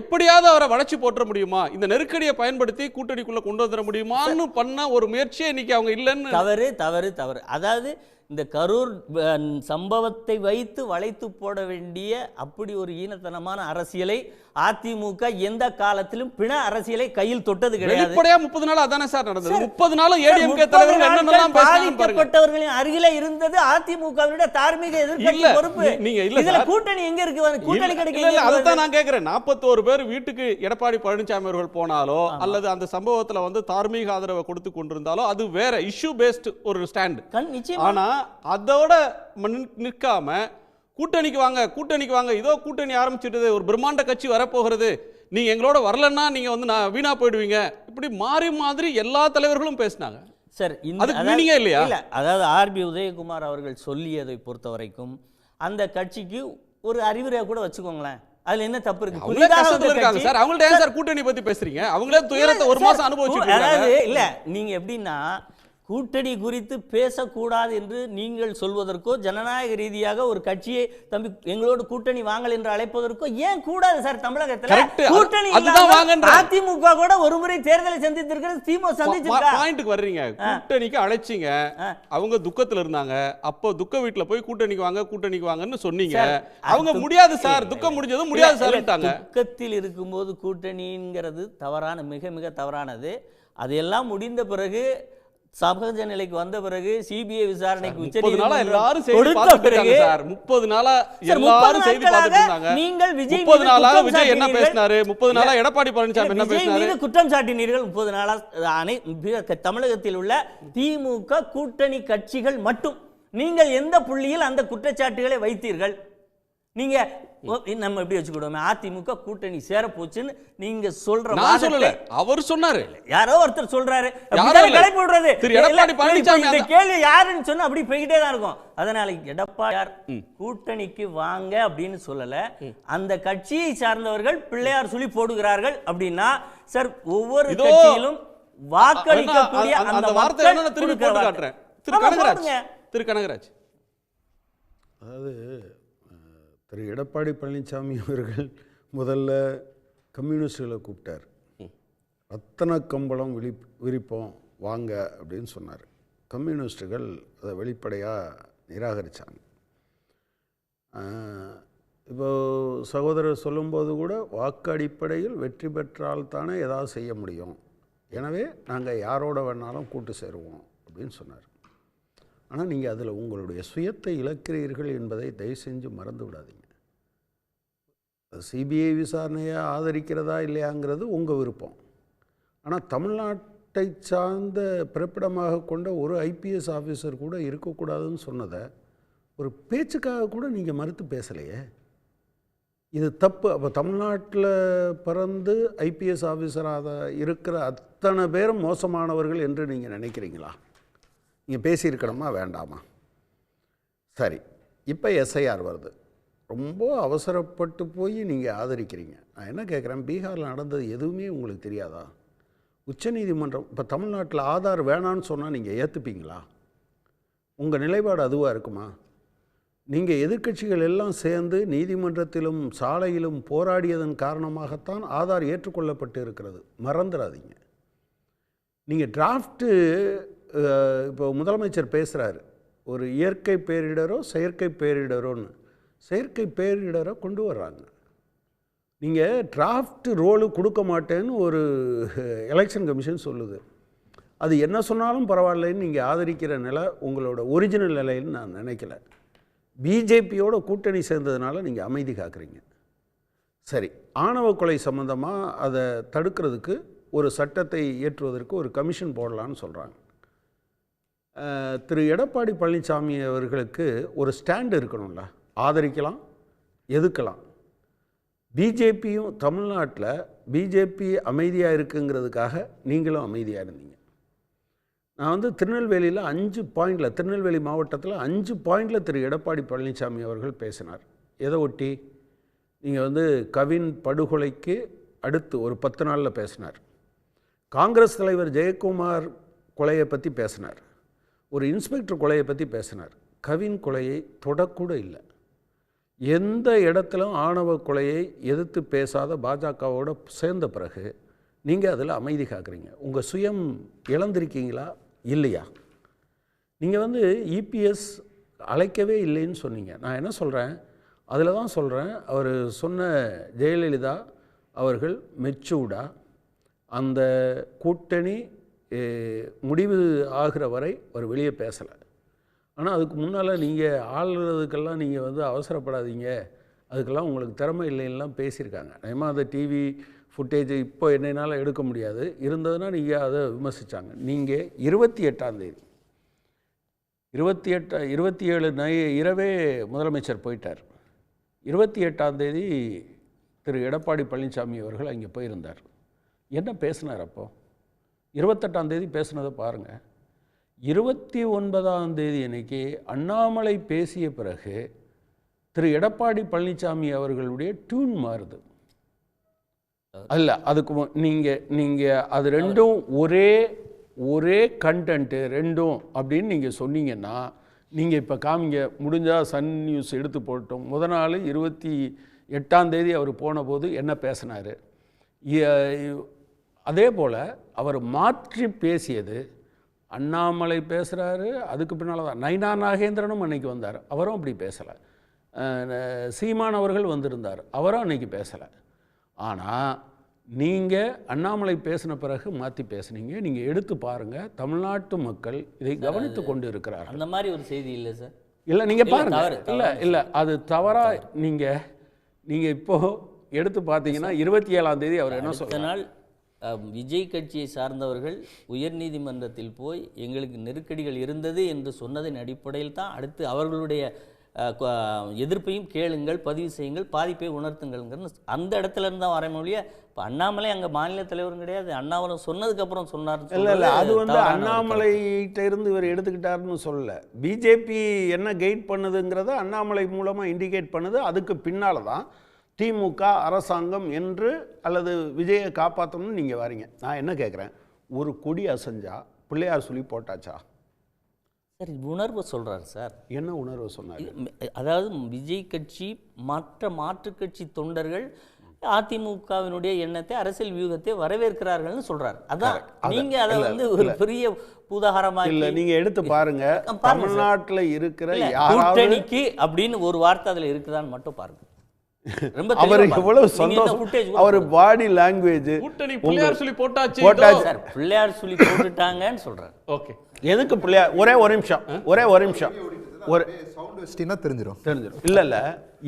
எப்படியாவது அவரை வளைச்சு போற்ற முடியுமா, இந்த நெருக்கடியை பயன்படுத்தி கூட்டணிக்குள்ள கொண்டு வந்துட முடியுமான்னு பண்ண ஒரு முயற்சியே இன்னைக்கு அவங்க இல்லைன்னு. தவறு தவறு தவறு. அதாவது இந்த கரூர் சம்பவத்தை வைத்து வளைத்து போட வேண்டிய அப்படி ஒரு ஈனத்தனமான அரசியலை அதிமுக எந்த காலத்திலும் பிண அரசியலை கையில் தொட்டது கிடையாது. 30 நாள் அதானே சார் நடந்தது. 30 நாளும் ஏடிஎம்கே தலைவர்கள் என்னென்னலாம் பேசினாங்க பாருங்க. பாதிக்கப்பட்டவர்களின் அருகிலே இருந்தது அதிமுகவினுடைய தார்மீக எதிர்க்கட்சி பொறுப்பு. நீங்க இல்ல இதுல கூட்டணி எங்க இருக்கு? கூட்டணி கிடைக்கல. இல்ல அதுதான் நான் கேக்குறேன். 41 பேர் வீட்டுக்கு எடப்பாடி பழனிசாமி அவர்கள் போனாலோ அல்லது அந்த சம்பவத்துல வந்து தார்மீக ஆதரவை கொடுத்து கொண்டிருந்தாலோ அது வேற இஷ்யூ பேஸ்ட் ஒரு ஸ்டாண்ட். ஆனா அதோட நிற்காம கூட்டணிக்கு வாங்க, இதோ கூட்டணி ஆரம்பிச்சிட்டது, ஒரு பிரம்மாண்ட கட்சி வரப்போகிறது, நீங்க எங்களோட வரலன்னா நீங்க வந்து வீணா போயிடுவீங்க, இப்படி மாறி மாதிரி எல்லா தலைவர்களும் பேசினாங்க சார். அதுக்கு மீனிங்கே இல்லையா? இல்ல, அதாவது ஆர்பி உதயகுமார் அவர்கள் சொல்லியதை பொறுத்த வரைக்கும் அந்த கட்சிக்கு ஒரு அறிவுரையா கூட வச்சுக்கோங்களேன், அதுல என்ன தப்பு இருக்கு? சார் அவங்கள்ட்ட ஏன் சார் கூட்டணி பத்தி பேசுறீங்க? அவங்களே துயரத்தை ஒரு மாசம் அனுபவிச்சுட்டு அதாவது இல்ல நீங்க எப்படின்னா கூட்டணி குறித்து பேசக்கூடாது என்று நீங்கள் சொல்வதற்கோ, ஜனநாயக ரீதியாக ஒரு கட்சியை தம்பி எங்களோடு கூட்டணி வாங்கல் என்று அழைப்பதற்கோ ஏன் கூடாது சார்? தமிழகத்தில் கூட்டணி அதிமுக கூட ஒரு முறை தேர்தலை சந்தித்திருக்கிறது, திமுக சந்திச்சிருக்கா? பாயிண்ட்க்கு வர்றீங்க. கூட்டணிக்கு அழைச்சிங்க, அவங்க துக்கத்துல இருந்தாங்க, அப்போ துக்க வீட்டுல போய் கூட்டணிக்கு வாங்கன்னு சொன்னீங்க. அவங்க முடியாது சார், துக்கம் முடிஞ்சதும் முடியாது சார். துக்கத்தில் இருக்கும்போது கூட்டணிங்கிறது தவறான, மிக மிக தவறானது. அதையெல்லாம் முடிந்த பிறகு சமூக நிலைக்கு வந்த பிறகு சிபிஐ விசாரணைக்கு எல்லாரும் செய்தி பார்த்துட்டு இருந்தாங்க. நீங்கள் விஜய் 30 நாளா விஜய் என்ன பேசினாரு, 30 நாளா எடப்பாடி பழனிசாமி என்ன பேசினாரு குற்றம் சாட்டினீர்கள். 30 நாளா தமிழகத்தில் உள்ள திமுக கூட்டணி கட்சிகள் மட்டும் நீங்கள் எந்த புள்ளியில் அந்த குற்றச்சாட்டுகளை வைத்தீர்கள்? நீங்க நம்ம எப்படி வச்சுக்கிடுவோம், அதிமுக கூட்டணி சேர போச்சுன்னு நீங்க சொல்ற சொல்லல, அவர் சொன்னாரு, யாரோ ஒருத்தர் சொல்றாரு, இந்த கேள்வி யாருன்னு சொன்னா அப்படி போய்கிட்டே தான் இருக்கும். அதனால எடப்பாடியார் கூட்டணிக்கு வாங்க அப்படின்னு சொல்லல, அந்த கட்சியை சார்ந்தவர்கள் பிள்ளையார் சொல்லி போடுகிறார்கள் அப்படின்னா சார் ஒவ்வொரு கட்சியிலும் வாக்களிக்கக்கூடிய அந்த வார்த்தை திருப்பி போட்டு காட்டுறேன். திரு கனகராஜ், அதாவது திரு எடப்பாடி பழனிசாமி அவர்கள் முதல்ல கம்யூனிஸ்டுகளை கூப்பிட்டார், ரத்தன கம்பளம் விரிப்போம் வாங்க அப்படின்னு சொன்னார். கம்யூனிஸ்டுகள் அதை வெளிப்படையாக நிராகரித்தாங்க. இப்போ சகோதரர் சொல்லும்போது கூட வாக்கு அடிப்படையில் வெற்றி பெற்றால் தானே ஏதாவது செய்ய முடியும், எனவே நாங்கள் யாரோட வேணாலும் கூட்டு சேருவோம் அப்படின்னு சொன்னார். ஆனால் நீங்கள் அதில் உங்களுடைய சுயத்தை இழக்கிறீர்கள் என்பதை தயவு செஞ்சு மறந்து விடாதீங்க. சிபிஐ விசாரணையை ஆதரிக்கிறதா இல்லையாங்கிறது உங்கள் விருப்பம். ஆனால் தமிழ்நாட்டை சார்ந்த பிறப்பிடமாக கொண்ட ஒரு ஐபிஎஸ் ஆஃபீஸர் கூட இருக்கக்கூடாதுன்னு சொன்னதை ஒரு பேச்சுக்காக கூட நீங்கள் மறுத்து பேசலையே. இது தப்பு. அப்போ தமிழ்நாட்டில் பிறந்து ஐபிஎஸ் ஆஃபீஸராக இருக்கிற அத்தனை பேரும் மோசமானவர்கள் என்று நீங்கள் நினைக்கிறீங்களா? நீங்கள் பேசியிருக்கணுமா வேண்டாமா? சரி, இப்போ எஸ்ஐஆர் வருது. ரொம்ப அவசரப்பட்டு போய் நீங்கள் ஆதரிக்கிறீங்க. நான் என்ன கேட்குறேன், பீகாரில் நடந்தது எதுவுமே உங்களுக்கு தெரியாதா? உச்சநீதிமன்றம் இப்போ தமிழ்நாட்டில் ஆதார் வேணான்னு சொன்னால் நீங்கள் ஏற்றுப்பீங்களா? உங்கள் நிலைப்பாடு அதுவாக இருக்குமா? நீங்கள் எதிர்க்கட்சிகள் எல்லாம் சேர்ந்து நீதிமன்றத்திலும் சாலையிலும் போராடியதன் காரணமாகத்தான் ஆதார் ஏற்றுக்கொள்ளப்பட்டு இருக்கிறது, மறந்துடாதீங்க. நீங்கள் டிராஃப்ட்டு இப்போ முதலமைச்சர் பேசுகிறாரு, ஒரு இயற்கை பேரிடரோ செயற்கை பேரிடரோன்னு. செயற்கை பேரிடரை கொண்டு வர்றாங்க. நீங்கள் டிராஃப்ட் ரோலு கொடுக்க மாட்டேன்னு ஒரு எலெக்ஷன் கமிஷன் சொல்லுது. அது என்ன சொன்னாலும் பரவாயில்லைன்னு நீங்கள் ஆதரிக்கிற நிலை உங்களோட ஒரிஜினல் நிலைன்னு நான் நினைக்கல. பிஜேபியோட கூட்டணி சேர்ந்ததுனால நீங்கள் அமைதி காக்குறீங்க. சரி, ஆணவ கொலை சம்பந்தமாக அதை தடுக்கிறதுக்கு ஒரு சட்டத்தை இயற்றுவதற்கு ஒரு கமிஷன் போடலான்னு சொல்கிறாங்க. திரு எடப்பாடி பழனிசாமி அவர்களுக்கு ஒரு ஸ்டாண்டு இருக்கணும்ல, ஆதரிக்கலாம், எதுக்கலாம். பிஜேபியும் தமிழ்நாட்டில் பிஜேபி அமைதியாக இருக்குங்கிறதுக்காக நீங்களும் அமைதியாக இருந்தீங்க. நான் திருநெல்வேலியில் 5 பாயிண்டில், திருநெல்வேலி மாவட்டத்தில் 5 பாயிண்டில் திரு எடப்பாடி பழனிசாமி அவர்கள் பேசினார். எதை ஒட்டி? நீங்கள் கவின் படுகொலைக்கு அடுத்து ஒரு 10 நாளில் பேசினார். காங்கிரஸ் தலைவர் ஜெயக்குமார் கொலையை பற்றி பேசினார். ஒரு இன்ஸ்பெக்டர் கொலையை பற்றி பேசினார். கவின் கொலையை தொடக்கூட இல்லை. எந்த இடத்திலும் ஆணவ கொலையை எதிர்த்து பேசாத பாஜகவோட சேர்ந்த பிறகு நீங்கள் அதில் அமைதி காக்குறீங்க. உங்கள் சுயம் இழந்திருக்கீங்களா இல்லையா? நீங்கள் இபிஎஸ் அழைக்கவே இல்லைன்னு சொன்னீங்க. நான் என்ன சொல்கிறேன், அதில் தான் சொல்கிறேன், அவர் சொன்ன ஜெயலலிதா அவர்கள் மெச்சூர்டாக அந்த கூட்டணி முடிவு ஆகிற வரை அவர் வெளியே பேசலை. ஆனால் அதுக்கு முன்னால் நீங்கள் ஆளுறதுக்கெல்லாம் நீங்கள் அவசரப்படாதீங்க, அதுக்கெல்லாம் உங்களுக்கு திறமை இல்லைன்னெலாம் பேசியிருக்காங்க. நிஜமாக அதை டிவி ஃபுட்டேஜ் இப்போ என்னென்னாலும் எடுக்க முடியாது, இருந்ததுன்னா நீங்கள் அதை விமர்சித்தாங்க. நீங்கள் 28ஆம் தேதி 27 இரவே முதலமைச்சர் போயிட்டார். 28ஆம் தேதி திரு எடப்பாடி பழனிசாமி அவர்கள் அங்கே போயிருந்தார். என்ன பேசினார் அப்போது? 28ஆம் தேதி பேசுனதை பாருங்கள். 29ஆம் தேதி அன்னைக்கு அண்ணாமலை பேசிய பிறகு திரு எடப்பாடி பழனிசாமி அவர்களுடைய டியூன் மாறுது. அல்ல, அதுக்கு நீங்கள் அது ரெண்டும் ஒரே கண்டென்ட்டு ரெண்டும் அப்படின்னு நீங்கள் சொன்னீங்கன்னா, நீங்கள் இப்போ காமிங்க, முடிஞ்சால் சன் நியூஸ் எடுத்து போட்டோம். முதல் நாள் 28ஆம் தேதி அவர் போன போது என்ன பேசினார், அதே போல் அவர் மாற்றி பேசியது. அண்ணாமலை பேசுகிறாரு, அதுக்கு பின்னால் தான் நைனா நாகேந்திரனும் அன்றைக்கி வந்தார், அவரும் அப்படி பேசலை. சீமான் அவர்கள் வந்திருந்தார், அவரும் அன்றைக்கி பேசலை. ஆனால் நீங்கள் அண்ணாமலை பேசின பிறகு மாற்றி பேசுனீங்க. நீங்கள் எடுத்து பாருங்கள், தமிழ்நாட்டு மக்கள் இதை கவனித்து கொண்டு இருக்கிறார்கள். அந்த மாதிரி ஒரு செய்தி இல்லை சார். இல்லை, நீங்கள் பாருங்கள். இல்லை அது தவறாக நீங்கள் இப்போது எடுத்து பார்த்தீங்கன்னா 27ஆம் தேதி அவர் என்ன சொல்கிறார், விஜய் கட்சியை சார்ந்தவர்கள் உயர்நீதிமன்றத்தில் போய் எங்களுக்கு நெருக்கடிகள் இருந்தது என்று சொன்னதன் அடிப்படையில் தான் அடுத்து அவர்களுடைய எதிர்ப்பையும் கேளுங்கள், பதிவு செய்யுங்கள், பாதிப்பை உணர்த்துங்கள்ங்கிறது அந்த இடத்துல இருந்து தான் வர மொழிய. இப்போ அண்ணாமலை அங்கே மாநில தலைவரும் கிடையாது, அண்ணாமலை சொன்னதுக்கப்புறம் சொன்னார். இல்லை, அது அண்ணாமலைகிட்ட இருந்து இவர் எடுத்துக்கிட்டாருன்னு சொல்லலை. பிஜேபி என்ன கைட் பண்ணுதுங்கிறத அண்ணாமலை மூலமாக இண்டிகேட் பண்ணுது. அதுக்கு பின்னால் தான் திமுக அரசாங்கம் என்று அல்லது விஜயை காப்பாற்றணும்னு நீங்கள் வரீங்க. நான் என்ன கேட்குறேன், ஒரு கொடி அசைஞ்சா பிள்ளையார் சொல்லி போட்டாச்சா? சார், உணர்வு சொல்கிறார் சார். என்ன உணர்வு சொன்னார்? அதாவது விஜய் கட்சி மற்ற மாற்றுக் கட்சி தொண்டர்கள் அதிமுகவினுடைய எண்ணத்தை, அரசியல் வியூகத்தை வரவேற்கிறார்கள்னு சொல்றாரு. அதான் நீங்க அதை ஒரு பெரிய பூதாகரமாக இல்லை, நீங்க எடுத்து பாருங்க. தமிழ்நாட்டில் இருக்கிற கூட்டணிக்கு அப்படின்னு ஒரு வார்த்தை அதில் இருக்குதான்னு மட்டும் பாருங்க. அவர் எவ்வளவு சந்தோஷம், அவர் பாடி லாங்குவேஜ் பிள்ளையார் சொல்லி போட்டாச்சு, பிள்ளையார் சொல்லி போட்டுட்டாங்கன்னு சொல்றாரு. ஓகே, எதுக்கு பிள்ளையார்? ஒரே ஒரு நிமிஷம் ஒரு தெரிஞ்சிடும். இல்ல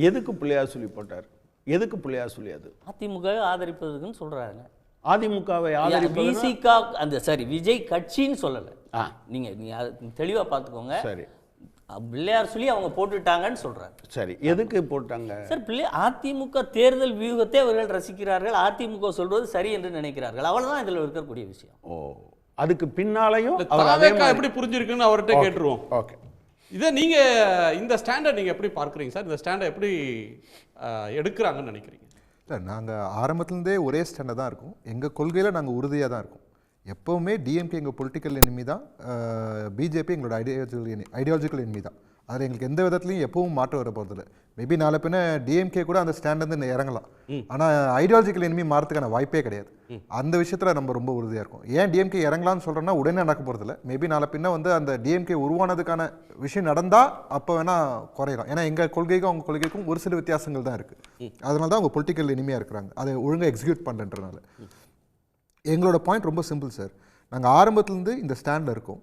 எதுக்கு பிள்ளையார் சொல்லி போட்டார்? எதுக்கு பிள்ளையார் சொல்லி? அது அதிமுகவை ஆதரிப்பதுக்குன்னு சொல்றாங்க. அதிமுகவை ஆதரிப்பது அந்த விஜய் கட்சின்னு சொல்லல. நீங்க தெளிவா பார்த்துக்கோங்க. சரி, பிள்ளையார் சொல்லி அவங்க போட்டுட்டாங்கன்னு சொல்றாரு. சரி, எதுக்கு போட்டாங்க சார்? அதிமுக தேர்தல் வியூகத்தை அவர்கள் ரசிக்கிறார்கள், அதிமுக சொல்றது சரி என்று நினைக்கிறார்கள், அவ்வளவுதான் இதுல இருக்கக்கூடிய விஷயம். ஓ, அதுக்கு பின்னாலையும் எப்படி புரிஞ்சிருக்குன்னு அவர்கிட்ட கேட்டுருவோம். ஓகே, இதை நீங்க இந்த ஸ்டாண்டர்ட் நீங்க எப்படி பார்க்குறீங்க சார்? இந்த ஸ்டாண்டர்ட் எப்படி எடுக்கிறாங்கன்னு நினைக்கிறீங்க? இல்லை, நாங்கள் ஆரம்பத்துலேருந்தே ஒரே ஸ்டாண்டர்ட் தான் இருக்கும். எங்கள் கொள்கையில் நாங்கள் உறுதியாக தான் இருக்கோம். எப்போவுமே டிஎம்கே எங்கள் பொலிட்டிக்கல் எனிமி தான், பிஜேபி எங்களோட ஐடியாலஜிக்கல் எனிமி தான். அதில் எங்களுக்கு எந்த விதத்துலையும் எப்பவும் மாற்றம் வர போகிறதில்ல. மேபி நாளை பின்ன டிஎம்கே கூட அந்த ஸ்டாண்ட்லேருந்து இறங்கலாம், ஆனால் ஐடியாலஜிக்கல் எனிமி மாறதுக்கான வாய்ப்பே கிடையாது. அந்த விஷயத்தில் நம்ம ரொம்ப உறுதியாக இருக்கும். ஏன் டிஎம்கே இறங்கலாம்னு சொல்கிறோன்னா உடனே நடக்க போகிறதில்ல. மேபி நாளை பின்ன வந்து அந்த டிஎம்கே உருவானதுக்கான விஷயம் நடந்தால் அப்போ வேணால் குறையலாம். ஏன்னா எங்கள் கொள்கைக்கும் அவங்க கொள்கைக்கும் ஒரு சில வித்தியாசங்கள் தான் இருக்குது. அதனால தான் அவங்க பொலிட்டிக்கல் எனிமியாக இருக்கிறாங்க, அதை ஒழுங்காக எக்ஸிக்யூட் பண்ணுறதுனால. எங்களோட பாயிண்ட் ரொம்ப சிம்பிள் சார். நாங்கள் ஆரம்பத்துலேருந்து இந்த ஸ்டாண்டில் இருக்கோம்.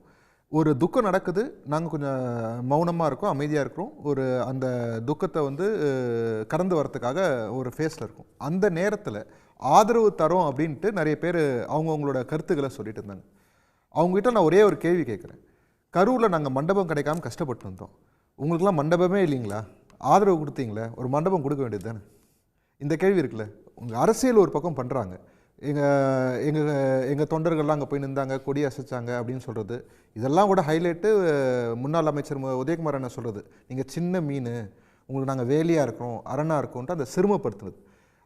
ஒரு துக்கம் நடக்குது, நாங்கள் கொஞ்சம் மௌனமாக இருக்கோம், அமைதியாக இருக்கிறோம். ஒரு அந்த துக்கத்தை வந்து கடந்து வரத்துக்காக ஒரு ஃபேஸில் இருக்கும். அந்த நேரத்தில் ஆதரவு தரோம் அப்படின்ட்டு நிறைய பேர் அவங்கவுங்களோட கருத்துக்களை சொல்லிட்டு இருந்தாங்க. அவங்ககிட்ட நான் ஒரே ஒரு கேள்வி கேட்குறேன். கரூரில் நாங்கள் மண்டபம் கிடைக்காம கஷ்டப்பட்டு வந்தோம், உங்களுக்குலாம் மண்டபமே இல்லைங்களா? ஆதரவு கொடுத்தீங்களே, ஒரு மண்டபம் கொடுக்க வேண்டியது தானே? இந்த கேள்வி இருக்குல்ல. உங்கள் அரசியல் ஒரு பக்கம் பண்ணுறாங்க, எங்கள் தொண்டர்கள்லாம் அங்கே போய் நின்றாங்க, கொடி அசைச்சாங்க அப்படின்னு சொல்கிறது, இதெல்லாம் கூட ஹைலைட்டு முன்னாள் அமைச்சர் உதயகுமார் என்ன சொல்கிறது, நீங்கள் சின்ன மீன், உங்களுக்கு நாங்கள் வேலியாக இருக்கிறோம், அரணாக இருக்கோன்ட்டு அந்த சிறுமப்படுத்துறது.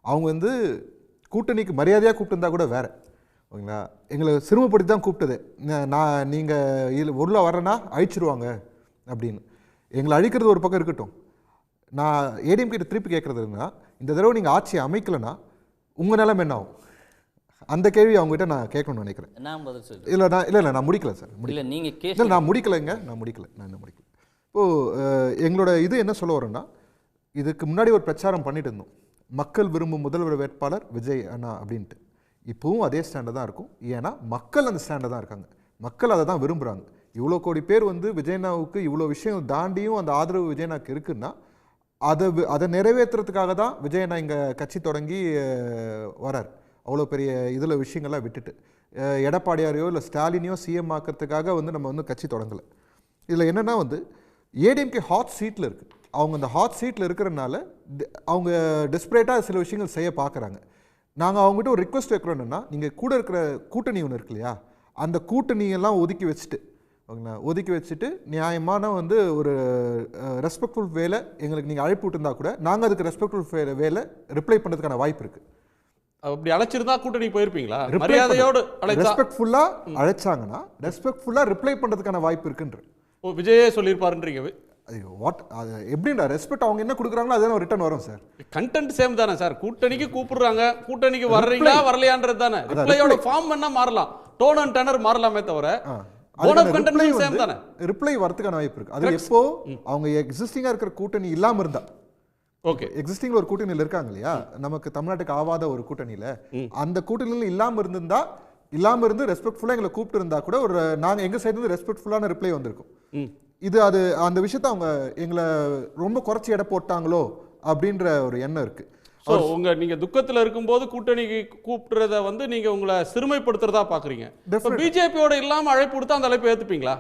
அவங்க வந்து கூட்டணிக்கு மரியாதையாக கூப்பிட்டுருந்தா கூட வேறு, ஓகேங்களா? எங்களை சிறுமப்படுத்தி தான் கூப்பிட்டது. நீங்கள் இதில் உள்ள வரேன்னா அழிச்சிருவாங்க அப்படின்னு. எங்களை அழிக்கிறது ஒரு பக்கம் இருக்கட்டும், நான் ஏடிஎம் கிட்ட திருப்பி கேட்குறதுன்னா, இந்த தடவை நீங்கள் ஆட்சியை அமைக்கலைன்னா உங்கள் நிலைமை என்ன ஆகும்? அந்த கேள்வி அவங்ககிட்ட நான் கேட்கணும்னு நினைக்கிறேன். நான் பதில் சொல்றேன். இல்லை நான் முடிக்கல சார். இல்லை, நீங்கள் இல்லை, நான் முடிக்கலைங்க, நான் இன்னும் முடிக்கல. இப்போது எங்களோட இது என்ன சொல்ல வரோன்னா, இதுக்கு முன்னாடி ஒரு பிரச்சாரம் பண்ணிட்டு இருந்தோம், மக்கள் விரும்பும் முதல்வர் வேட்பாளர் விஜய் அண்ணா அப்படின்ட்டு. இப்போவும் அதே ஸ்டாண்டர்ட் தான் இருக்கும். ஏன்னா மக்கள் அந்த ஸ்டாண்டர்ட் தான் இருக்காங்க, மக்கள் அதை தான் விரும்புகிறாங்க. இவ்வளோ கோடி பேர் வந்து விஜயண்ணாவுக்கு இவ்வளோ விஷயம் தாண்டியும் அந்த ஆதரவு விஜயண்ணாவுக்கு இருக்குன்னா அதை நிறைவேற்றுறதுக்காக தான் விஜயண்ணா இங்கே கட்சி தொடங்கி வரார். அவ்வளோ பெரிய இதில் விஷயங்கள்லாம் விட்டுட்டு எடப்பாடியாரையோ இல்லை ஸ்டாலினையோ சிஎம் ஆக்கிறதுக்காக வந்து நம்ம வந்து கட்சி தொடங்கலை. இதில் என்னென்னா வந்து ஏடிஎம்கே ஹாட் சீட்டில் இருக்குது. அவங்க அந்த ஹாட் சீட்டில் இருக்கிறனால அவங்க டெஸ்பரேட்டாக சில விஷயங்கள் செய்ய பார்க்குறாங்க. நாங்கள் அவங்ககிட்ட ஒரு ரிக்வெஸ்ட் வைக்கிறோம், என்னென்னா நீங்கள் கூட இருக்கிற கூட்டணி ஒன்று இருக்கு இல்லையா, அந்த கூட்டணியெல்லாம் ஒதுக்கி வச்சுட்டு, ஓகேங்களா, ஒதுக்கி வச்சுட்டு நியாயமான வந்து ஒரு ரெஸ்பெக்ட்ஃபுல் வேலை எங்களுக்கு நீங்கள் அழைப்பு விட்டுருந்தா கூட நாங்கள் அதுக்கு ரெஸ்பெக்ட்ஃபுல் வேலை ரிப்ளை பண்ணுறதுக்கான வாய்ப்பு இருக்குது. அப்படி அழைச்சிருந்தா கூட்டணி போயிருப்பீங்களா? மரியாதையோடு ரெஸ்பெக்ட்ஃபுல்லா அழைச்சாங்கன்னா ரெஸ்பெக்ட்ஃபுல்லா ரிப்ளை பண்றதுக்கான வாய்ப்பு இருக்குன்ற விஜயே சொல்லியிருப்பாருன்றீங்க. ஐயோ, வாட் எப்படின்னா ரெஸ்பெக்ட் அவங்க என்ன கொடுக்குறாங்களோ அதுதான் ரிட்டர்ன் வரும் சார். கண்டென்ட் சேம் தானே சார்? கூட்டணிக்கு கூப்பிடுறாங்க, கூட்டணிக்கு வர்றீங்களா வரலையான்றது தானே. ரிப்ளையோட ஃபார்ம் என்ன மாறலாம், டோன் அண்ட் டெனர் மாறலாமே தவிர ரிப்ளை வரதுக்கான வாய்ப்பு இருக்கு. அது எப்போ அவங்க எக்ஸிஸ்டிங்கா இருக்கிற கூட்டணி இல்லாம இருந்தா. ஓகே, எக்ஸிஸ்டிங்ல ஒரு கூட்டணியில் இருக்காங்க இல்லையா, நமக்கு தமிழ்நாட்டுக்கு ஆவாத ஒரு கூட்டணியில, அந்த கூட்டணியில் இல்லாம இருந்து ரெஸ்பெக்ட்ஃபுல்லா எங்களை கூப்பிட்டு இருந்தா கூட ஒரு நாங்க எங்க சைடு இருந்து ரெஸ்பெக்ட்ஃபுல்லான ரிப்ளை வந்திருக்கும். இது அது அந்த விஷயத்தை அவங்க எங்களை ரொம்ப குறைச்சி எடை போட்டாங்களோ அப்படின்ற ஒரு எண்ணம் இருக்கு. நீங்க துக்கத்துல இருக்கும்போது கூட்டணிக்கு கூப்பிடுறத வந்து நீங்க உங்களை சிறுமைப்படுத்துறதா பாக்குறீங்க. பிஜேபியோட இல்லாம அழைப்பு கொடுத்தா அந்த அழைப்பு ஏத்துப்பீங்களா?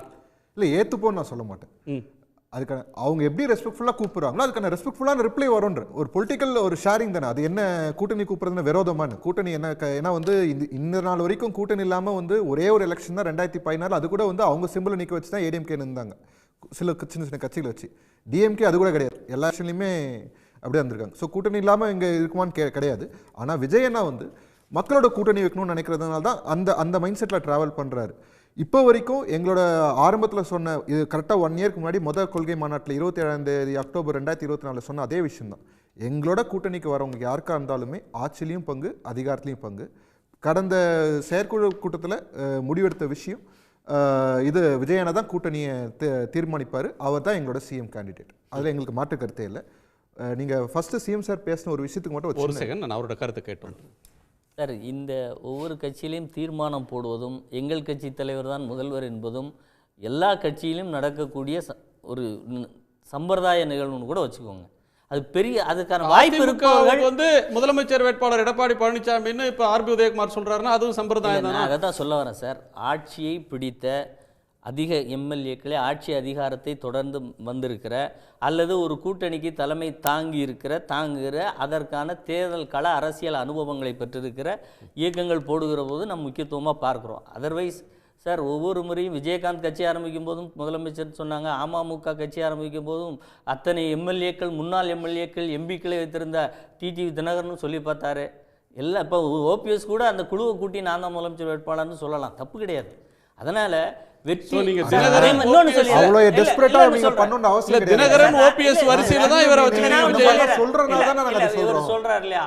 இல்ல, ஏத்துப்போன்னு நான் சொல்ல மாட்டேன். அதுக்கான அவங்க எப்படி ரெஸ்பெக்ட்ஃபுல்லாக கூப்பிடுறாங்களோ அதுக்கான ரெஸ்பெக்ட்ஃபுல்லான ரிப்ளை வரும்ன்ற ஒரு பொலிட்டிக்கல் ஒரு ஷேரிங் தானே. அது என்ன கூட்டணி கூப்பிடுறதுன்னு விரோதமான கூட்டணி என்ன? ஏன்னா வந்து இந்த நாள் வரைக்கும் கூட்டணி இல்லாமல் வந்து ஒரே ஒரு எலெக்ஷன் தான் 2014, அது கூட வந்து அவங்க சிம்பிளை நிற்க வச்சு தான் ஏடிஎம்கே இருந்தாங்க, சில சின்ன சின்ன கட்சிகளை வச்சு. டிஎம்கே அது கூட கிடையாது, எல்லா எலெக்ஷன்லையுமே அப்படியே வந்திருக்காங்க. ஸோ கூட்டணி இல்லாமல் இங்கே இருக்குமான்னு கிடையாது. ஆனால் விஜயண்ணா வந்து மக்களோட கூட்டணி வைக்கணும்னு நினைக்கிறதுனால தான் அந்த மைண்ட் செட்டில் ட்ராவல் பண்ணுறாரு. இப்போ வரைக்கும் எங்களோட ஆரம்பத்தில் சொன்ன இது கரெக்டாக 1 இயருக்கு முன்னாடி முதல் கொள்கை மாநாட்டில் 27 அக்டோபர் 2024 சொன்ன அதே விஷயம்தான். எங்களோட கூட்டணிக்கு வரவங்க யாருக்காக இருந்தாலுமே ஆட்சிலையும் பங்கு, அதிகாரத்துலையும் பங்கு. கடந்த செயற்குழு கூட்டத்தில் முடிவெடுத்த விஷயம் இது விஜயண்ணா தான் கூட்டணியை தீர்மானிப்பார், அவர் தான் எங்களோட சிஎம் கேண்டிடேட். அதில் எங்களுக்கு மாற்று கருத்தே இல்லை. நீங்கள் ஃபஸ்ட்டு சிஎம் சார் பேசின ஒரு விஷயத்துக்கு மட்டும் ஒரு செகண்ட் நான் அவரோட கருத்தை கேட்டோம் சார். இந்த ஒவ்வொரு கட்சியிலையும் தீர்மானம் போடுவதும் எங்கள் கட்சி தலைவர் தான் முதல்வர் என்பதும் எல்லா கட்சியிலும் நடக்கக்கூடிய ஒரு சம்பிரதாய நிகழ்வுன்னு கூட வச்சுக்கோங்க. அது பெரிய அதுக்கான வாய்ப்பு இருக்கவர்கள் வந்து முதலமைச்சர் வேட்பாளர் எடப்பாடி பழனிசாமின்னு இப்போ ஆர்பி உதயகுமார் சொல்றாருன்னா அதுவும் சம்பிரதாயம் தான். அதை தான் சொல்ல வரேன் சார். ஆட்சியை பிடித்த அதிக எம்எல்ஏக்களே ஆட்சி அதிகாரத்தை தொடர்ந்து வந்திருக்கிற அல்லது ஒரு கூட்டணிக்கு தலைமை தாங்குகிற அதற்கான தேர்தல் கள அரசியல் அனுபவங்களை பெற்றிருக்கிற இயக்கங்கள் போடுகிற போது நம்ம முக்கியத்துவமாக பார்க்குறோம். அதர்வைஸ் சார் ஒவ்வொரு முறையும் விஜயகாந்த் கட்சி ஆரம்பிக்கும் போதும் முதலமைச்சர் சொன்னாங்க, அமமுக கட்சி ஆரம்பிக்கும் போதும் அத்தனை எம்எல்ஏக்கள் முன்னாள் எம்எல்ஏக்கள் எம்பிக்களை வைத்திருந்த டிடிவி தினகரன் சொல்லி பார்த்தாரு. எல்லாம் இப்போ ஓபிஎஸ் கூட அந்த குழுவை கூட்டி நான் தான் முதலமைச்சர் வேட்பாளர்னு சொல்லலாம், தப்பு கிடையாது. அதனால் வெற்றி தினகரன் ஓபிஎஸ் வரிசையில தான் இவரை வச்சு சொல்றாரு இல்லையா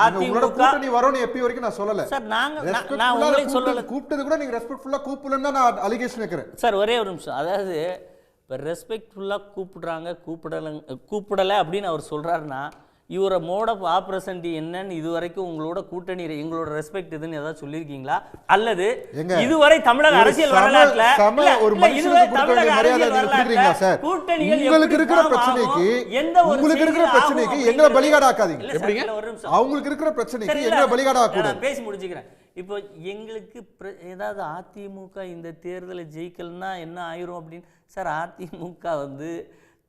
அதிமுக கூட்டணி வரும்னு எப்பி வரைக்கும் நான் சொல்லல சார். நான் உங்களுக்கு சொல்லல, கூப்பிட்டது கூட நீங்க ரெஸ்பெக்ட்ஃபுல்லா கூப்பிடலன்னு தான் நான் அலிகேஷன் வைக்கிறேன் சார். ஒரே ஒரு நிமிஷம், அதாவது இப்போ ரெஸ்பெக்ட்ஃபுல்லாக கூப்பிடலை அப்படின்னு அவர் சொல்கிறாருன்னா இவரை மோட் ஆஃப் ஆப்ரசன்டி என்னன்னு இதுவரைக்கும் உங்களோட கூட்டணி எங்களோட ரெஸ்பெக்ட் இதுன்னு ஏதாவது சொல்லியிருக்கீங்களா? அல்லது இதுவரை தமிழக அரசியல் வரலாற்றுல உங்களுக்கு இருக்கிற பிரச்சனைக்கு எங்களை பலிகாடாக்காதீங்க. அவங்களுக்கு இருக்கிற பிரச்சனைக்கு எங்களை பலிகாடாக்கூடாது. பேசி முடிச்சுக்கிறேன். இப்போ எங்களுக்கு ஏதாவது அதிமுக இந்த தேர்தலை ஜெயிக்கலன்னா என்ன ஆயிரும் அப்படின்னு சார். அதிமுக வந்து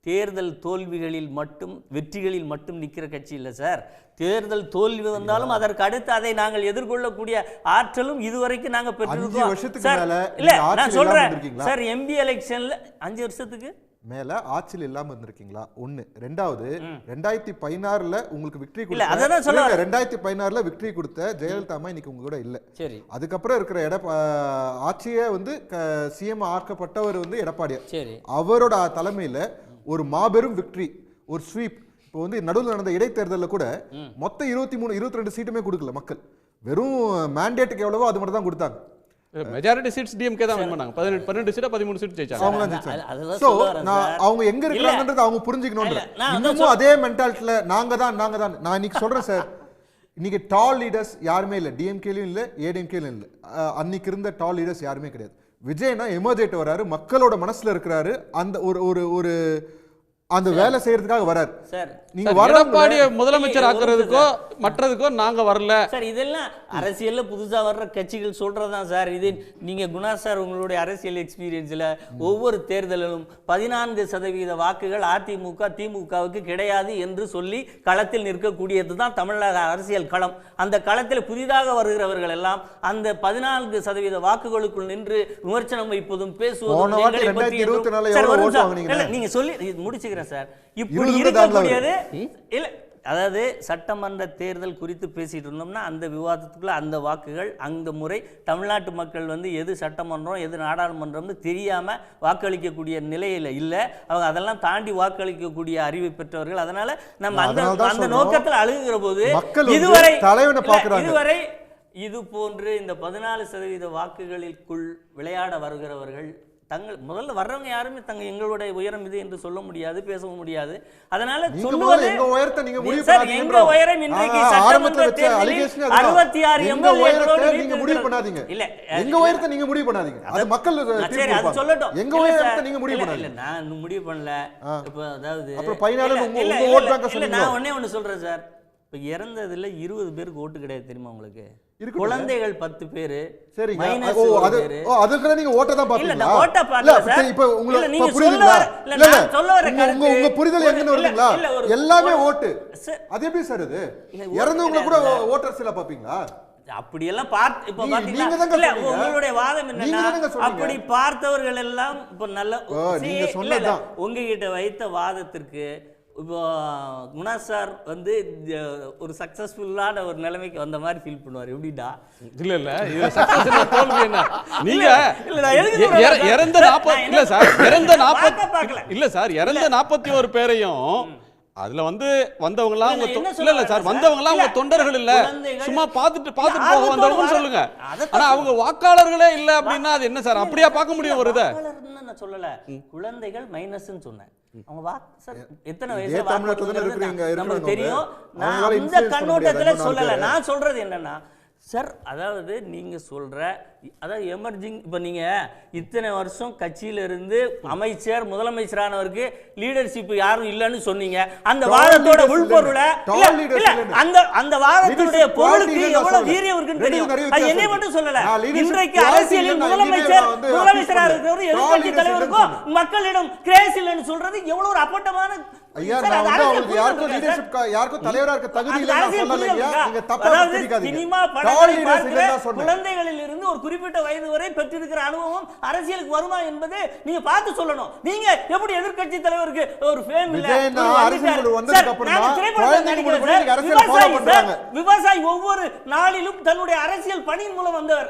தேர்தல் தோல்விகளில் மட்டும் வெற்றிகளில் மட்டும் நிற்கிற கட்சி இல்லை சார். தேர்தல் தோல்வி வந்தாலும் அதற்கு அடுத்து அதை நாங்கள் எதிர்கொள்ளக்கூடிய ஆற்றலும் இதுவரைக்கும் நாங்கள் பெற்றிருக்கோம் சார். இல்ல நான் சொல்றேன் சார், எம்பி எலெக்ஷன்ல 5 வருஷத்துக்கு மேல ஆட்சியில் இல்லாம இருந்திருக்கீங்களா? ஒண்ணு. ரெண்டாவது 2016ல உங்களுக்கு விக்டரி கொடுத்த 2016ல விக்டரி கொடுத்த ஜெயலலிதா அம்மா இன்னைக்கு உங்க கூட இல்ல. சரி, அதுக்கப்புறம் இருக்கிற ஆட்சியே வந்து சிஎம் ஆக்கப்பட்டவர் வந்து எடப்பாடியார். சரி, அவரோட தலைமையில ஒரு மாபெரும் விக்டரி, ஒரு ஸ்வீப். இப்போ வந்து நடுவில் நடந்த இடைத்தேர்தலில் கூட மொத்தம் 23-22 சீட்டுமே கொடுக்கல மக்கள். வெறும் மேண்டேட்டுக்கு எவ்வளவோ அது மட்டும் தான் கொடுத்தாங்க. மெஜாரிட்டி சீட்ஸ் டிஎம்கே தான் வின் பண்ணாங்க. 12 சீட் 13 சீட் ஜெயிச்சாங்க. சோ அவங்க எங்க இருக்காங்கன்றது அவங்க புரிஞ்சுக்கணும்ன்ற இன்னமும் அதே மென்டாலிட்டில நாங்க தான் நான் இன்னைக்கு சொல்றேன் சார். இன்னைக்கு டால் லீடர்ஸ் யாருமே இல்லை, டிஎம்கேலையும் இல்லை, ஏடிஎம்கேலையும் இல்லை. அன்னைக்கு இருந்த டால் லீடர்ஸ் யாருமே கிடையாது. விஜய்னா எமர்ஜென்ட் வராரு, மக்களோட மனசுல இருக்கிறாரு, அந்த ஒரு அந்த வேலை செய்யறதுக்காக வராரு சார். நீங்க எடப்பாடியை முதலமைச்சர் ஆக்குறதுக்கோ மற்றதுக்கோ நாங்க வரல சார். இதெல்லாம் அரசியல்ல புதுசா வர்ற கட்சிகள் சொல்றதுதான் சார். இது நீங்க குணா சார் உங்களுடைய அரசியல் எக்ஸ்பீரியன்ஸ்ல ஒவ்வொரு தேர்தலிலும் 14% வாக்குகள் அதிமுக திமுகவுக்கு கிடையாது என்று சொல்லி களத்தில் நிற்கக்கூடியதுதான் தமிழக அரசியல் களம். அந்த களத்தில் புதிதாக வருகிறவர்கள் எல்லாம் அந்த 14% வாக்குகளுக்குள் நின்று விமர்சனம் வைப்பதும் பேசுவதும் நீங்க சொல்லி முடிச்சுக்கிறேன் சார். இப்படி இருக்கக்கூடியது இல்ல, அதாவது சட்டமன்ற தேர்தல் குறித்து பேசிட்டு இருந்தோம்னா அந்த விவாதத்துக்குள்ள அந்த வாக்குகள் அந்த முறை தமிழ்நாட்டு மக்கள் வந்து எது சட்டமன்றம் எது நாடாளுமன்றம்னு தெரியாம வாக்களிக்கக்கூடிய நிலையில இல்லை. அவங்க அதெல்லாம் தாண்டி வாக்களிக்கக்கூடிய அறிவை பெற்றவர்கள். அதனால நம்ம அந்த நோக்கத்தில் அழுகுகிற போது இதுவரை இது போன்று இந்த 14% வாக்குகளுக்குள் விளையாட வருகிறவர்கள் தங்கள் முதல்ல வர்றவங்க யாருமே எங்களுடைய உயரம் இது என்று சொல்ல முடியாது, பேசவும் முடியாது. அதனால சொல்லுவது எங்க உயரம் இன்றைக்கு சட்டமன்றத்தில் 66 எம்எல்ஏக்களோடு நீங்க முடிவு பண்ணாதீங்க. இல்ல எங்க உயரத்தை நீங்க முடிவு பண்ணாதீங்க, அது மக்கள் சரி அது சொல்லட்டும். எங்க உயரத்தை நீங்க முடிவு பண்ணாதீங்க. இல்ல நான் முடிவு பண்ணல. இப்ப அதாவது அப்புறம் ஃபைனலா உங்க ஓட் பேங்க் சொல்லுங்க. நான் ஒண்ணே சொல்றேன் சார். இப்ப இறந்ததுல 20 பேருக்கு ஓட்டு கிடையாது தெரியுமா உங்களுக்கு? குழந்தைகள் 10 பேரு. சரிங்க, அதுக்கு நீங்க ஓட்ட தான் பாப்பீங்களா? இல்ல நான் ஓட்ட பார்க்கல சார். இப்போ உங்களுக்கு புரியுதுங்களா? இல்ல சொல்ல வர கருத்து உங்க புரிதல் எங்க வருதுங்களா? எல்லாமே ஓட்டு. அது எப்படி சார் இது? இறந்தவங்க கூட ஓட்டர்ஸ் எல்லாம் பாப்பீங்களா? அப்படி எல்லாம் பார்த்து இப்ப பாத்தீங்கன்னா இல்ல உங்களுடைய வாதம் என்னன்னா அப்படி பார்த்தவர்கள் எல்லாம் இப்ப நல்ல நீங்க சொன்னதுதான் உங்ககிட்ட வைத்த வாதத்திற்கு இப்போ குணா சார் வந்து ஒரு சக்சஸ்ஃபுல்லான ஒரு நிலைமைக்கு வந்த மாதிரி ஃபீல் பண்ணுவார். எப்படின்னா இல்ல இது சக்சஸ் தோல்வி என்ன? நீங்க இறந்த 40 இல்ல சார், இறந்த 40 இல்ல சார், இறந்த 41 பேரையும் அதுல வந்து வந்தவங்க எல்லாம் இல்ல சார், வந்தவங்க எல்லாம் உங்க தொண்டர்கள் இல்ல, சும்மா பாத்துட்டு போக வந்தவங்க சொல்லுங்க. ஆனா அவங்க வாக்காளர்களே இல்ல அப்படின்னா அது என்ன சார்? அப்படியே பார்க்க முடியும் ஒரு இதை நான் சொல்லல. குழந்தைகள் மைனஸ்ன்னு சொன்னேன். அவங்க சார் எத்தனை வயசுல நமக்கு தெரியும். நான் இந்த கண்ணோட்டத்துல சொல்லல. நான் சொல்றது என்னன்னா சார், அதாவது நீங்க சொல்ற அதாவது எமர்ஜிங். இப்போ நீங்கள் இத்தனை வருஷம் கட்சியிலிருந்து அமைச்சர் முதலமைச்சரானவருக்கு லீடர்ஷிப் யாரும் இல்லைன்னு சொன்னீங்க. அந்த வாதத்தோட உள்பொருளை அந்த வாதத்துடைய பொருளுக்கு எவ்வளவு வீரியம் இருக்குன்னு தெரியும். அது என்னை மட்டும் சொல்லல. இன்றைக்கு அரசியலில் முதலமைச்சராக இருக்கிறவர் எதிர்கட்சி தலைவருக்கும் மக்களிடம் கிரேஸ் இல்லைன்னு சொல்றது எவ்வளவு ஒரு அப்பட்டமான. ஐயா, நான் வந்து அவங்களுக்கு யாருக்கும் லீடர்ஷிப் யாருக்கும் தலைவரா இருக்க தகுதி இல்ல நான் சொல்லலையா. நீங்க தப்பா புரிஞ்சுக்காதீங்க. சினிமா படங்களை பார்க்கிற குழந்தைகளில் இருந்து ஒரு குறிப்பிட்ட வயது வரை பெற்றிருக்கிற அனுபவம் அரசியலுக்கு வருமா என்பது நீங்க பார்த்து சொல்லணும். நீங்க எப்படி எதிர்க்கட்சி தலைவருக்கு ஒரு ஃபேம் இல்ல அரசியல் வந்ததுக்கு அப்புறம் விவசாயி ஒவ்வொரு நாளிலும் தன்னுடைய அரசியல் பணியின் மூலம் வந்தவர்.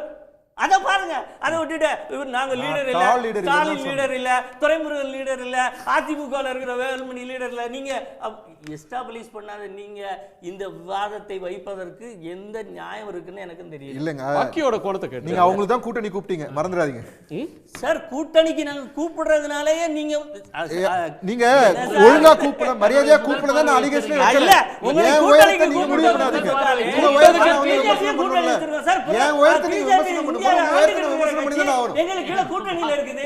அதை பாருங்க. அதை விட்டுட்டு நாங்க லீடர் இல்ல, ஸ்டாலின் லீடர் இல்ல, துரைமுருகன் லீடர் இல்ல, அதிமுக இருக்கிற வேலுமணி லீடர் இல்ல. நீங்க எஸ்டாப்ளிஷ் பண்ணாத நீங்க இந்த விவாதத்தை வைப்பதற்கு எந்த நியாயம் இருக்குன்னு எனக்கு தெரியல. இல்லங்க, பாக்கியோட கோணத்தை கேட்டு நீங்க அவங்களுக்கு தான் கூட்டணி கூப்பிட்டீங்க, மறந்துடாதீங்க சார். கூட்டணிக்கு நாங்க கூப்பிடுறதுனாலயே நீங்க ஒழுங்கா கூப்பிட மரியாதையா கூப்பிட தான் அலிகேஷன் வைக்கல. ஏன் உயரத்தை நீங்க முடிவு பண்ணாதீங்க. உங்க உயரத்தை நான் வந்து விமர்சனம் பண்ணல சார். ஏன் உயரத்தை நீங்க விமர்சனம் பண்ண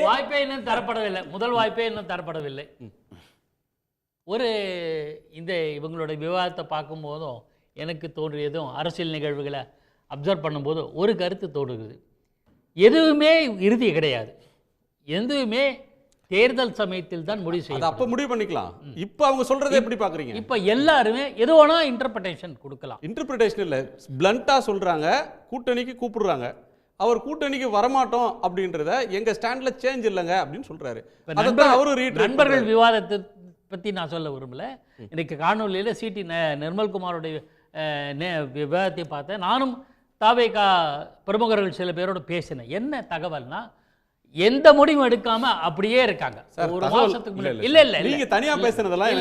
வாய்ப்பே இன்னும் தரப்படவில்லை. முதல் வாய்ப்பே இன்னும் தரப்படவில்லை. ஒரு இந்த இவங்களோட விவாதத்தை பார்க்கும் போதும் எனக்கு தோன்றியதும் அரசியல் நிகழ்வுகளை அப்சர்வ் பண்ணும்போது ஒரு கருத்து தோன்றுகிறது. எதுவுமே இறுதி கிடையாது. எதுவுமே தேர்தல் சமயத்தில் தான் முடிவு செய்யும். அப்ப முடிவு பண்ணிக்கலாம். இப்ப அவங்க சொல்றதை எப்படி பாக்குறீங்க? இப்ப எல்லாருமே எது வேணா இன்டர்பிரேஷன் கொடுக்கலாம். இன்டர்பிரேஷன் இல்ல, பிளண்டா சொல்றாங்க. கூட்டணிக்கு கூப்பிடுறாங்க. அவர் கூட்டணிக்கு வரமாட்டோம் அப்படின்றத எங்க ஸ்டாண்ட்ல சேஞ்ச் இல்லைங்க அப்படின்னு சொல்றாரு. நண்பர்கள் விவாதத்தை பத்தி நான் சொல்ல விரும்பல. இன்னைக்கு காணொலியில சிடி நிர்மல்குமாரோடைய விவாதத்தை பார்த்தேன். நானும் தாவேகா பிரமுகர்கள் சில பேரோட பேசினேன். என்ன தகவல்னா, எந்த முடிவும் எடுக்காம அப்படியே இருக்காங்க. ஒரு மாசத்துக்கு முன்னாடி இல்ல இல்ல நீங்க தனியா பேசுனதெல்லாம்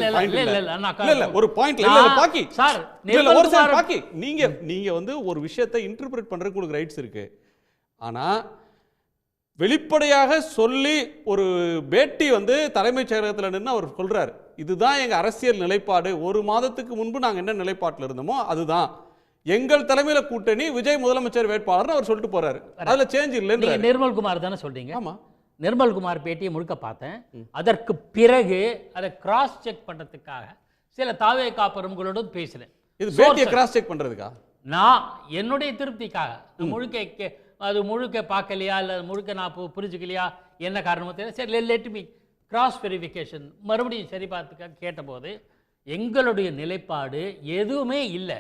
இல்ல ஒரு பாயிண்ட்ல இல்ல பாக்கி சார் ஒரு சார் பாக்கி நீங்க வந்து ஒரு விஷயத்தை இன்டர்பிரேட் பண்றதுக்கு உங்களுக்கு ரைட்ஸ் இருக்கு. ஆனா வெளிப்படையாக சொல்லி ஒரு பேட்டி வந்து தலைமைச் செயலகத்தில் நின்று அவர் சொல்றாரு, இதுதான் எங்க அரசியல் நிலைப்பாடு. ஒரு மாதத்துக்கு முன்பு நாங்க என்ன நிலைப்பாட்டில் இருந்தோமோ அதுதான் எங்கள் தலைமையில கூட்டணி, விஜய் முதலமைச்சர் வேட்பாளர் அவர் சொல்லிட்டு போறாரு. அதுல சேஞ்ச் இல்லைன்னு நிர்மல்குமார் தானே சொல்றீங்க? ஆமா, நிர்மல்குமார் பேட்டியை முழுக்க பார்த்தேன். அதற்கு பிறகு அதை கிராஸ் செக் பண்றதுக்காக சில தாவேகா பெருமகளோடு பேசினேன். இது பேட்டியை கிராஸ் செக் பண்றதுக்கா? நான் என்னுடைய திருப்திக்காக முழுக்க அது முழுக்க பார்க்கலையா இல்லை முழுக்க நான் புரிஞ்சுக்கலையா என்ன காரணமோ தெரியல. சரி, லெட் மீ கிராஸ் வெரிஃபிகேஷன் மறுபடியும் சரி பார்த்துக்க கேட்டபோது எங்களுடைய நிலைப்பாடு எதுவுமே இல்லை.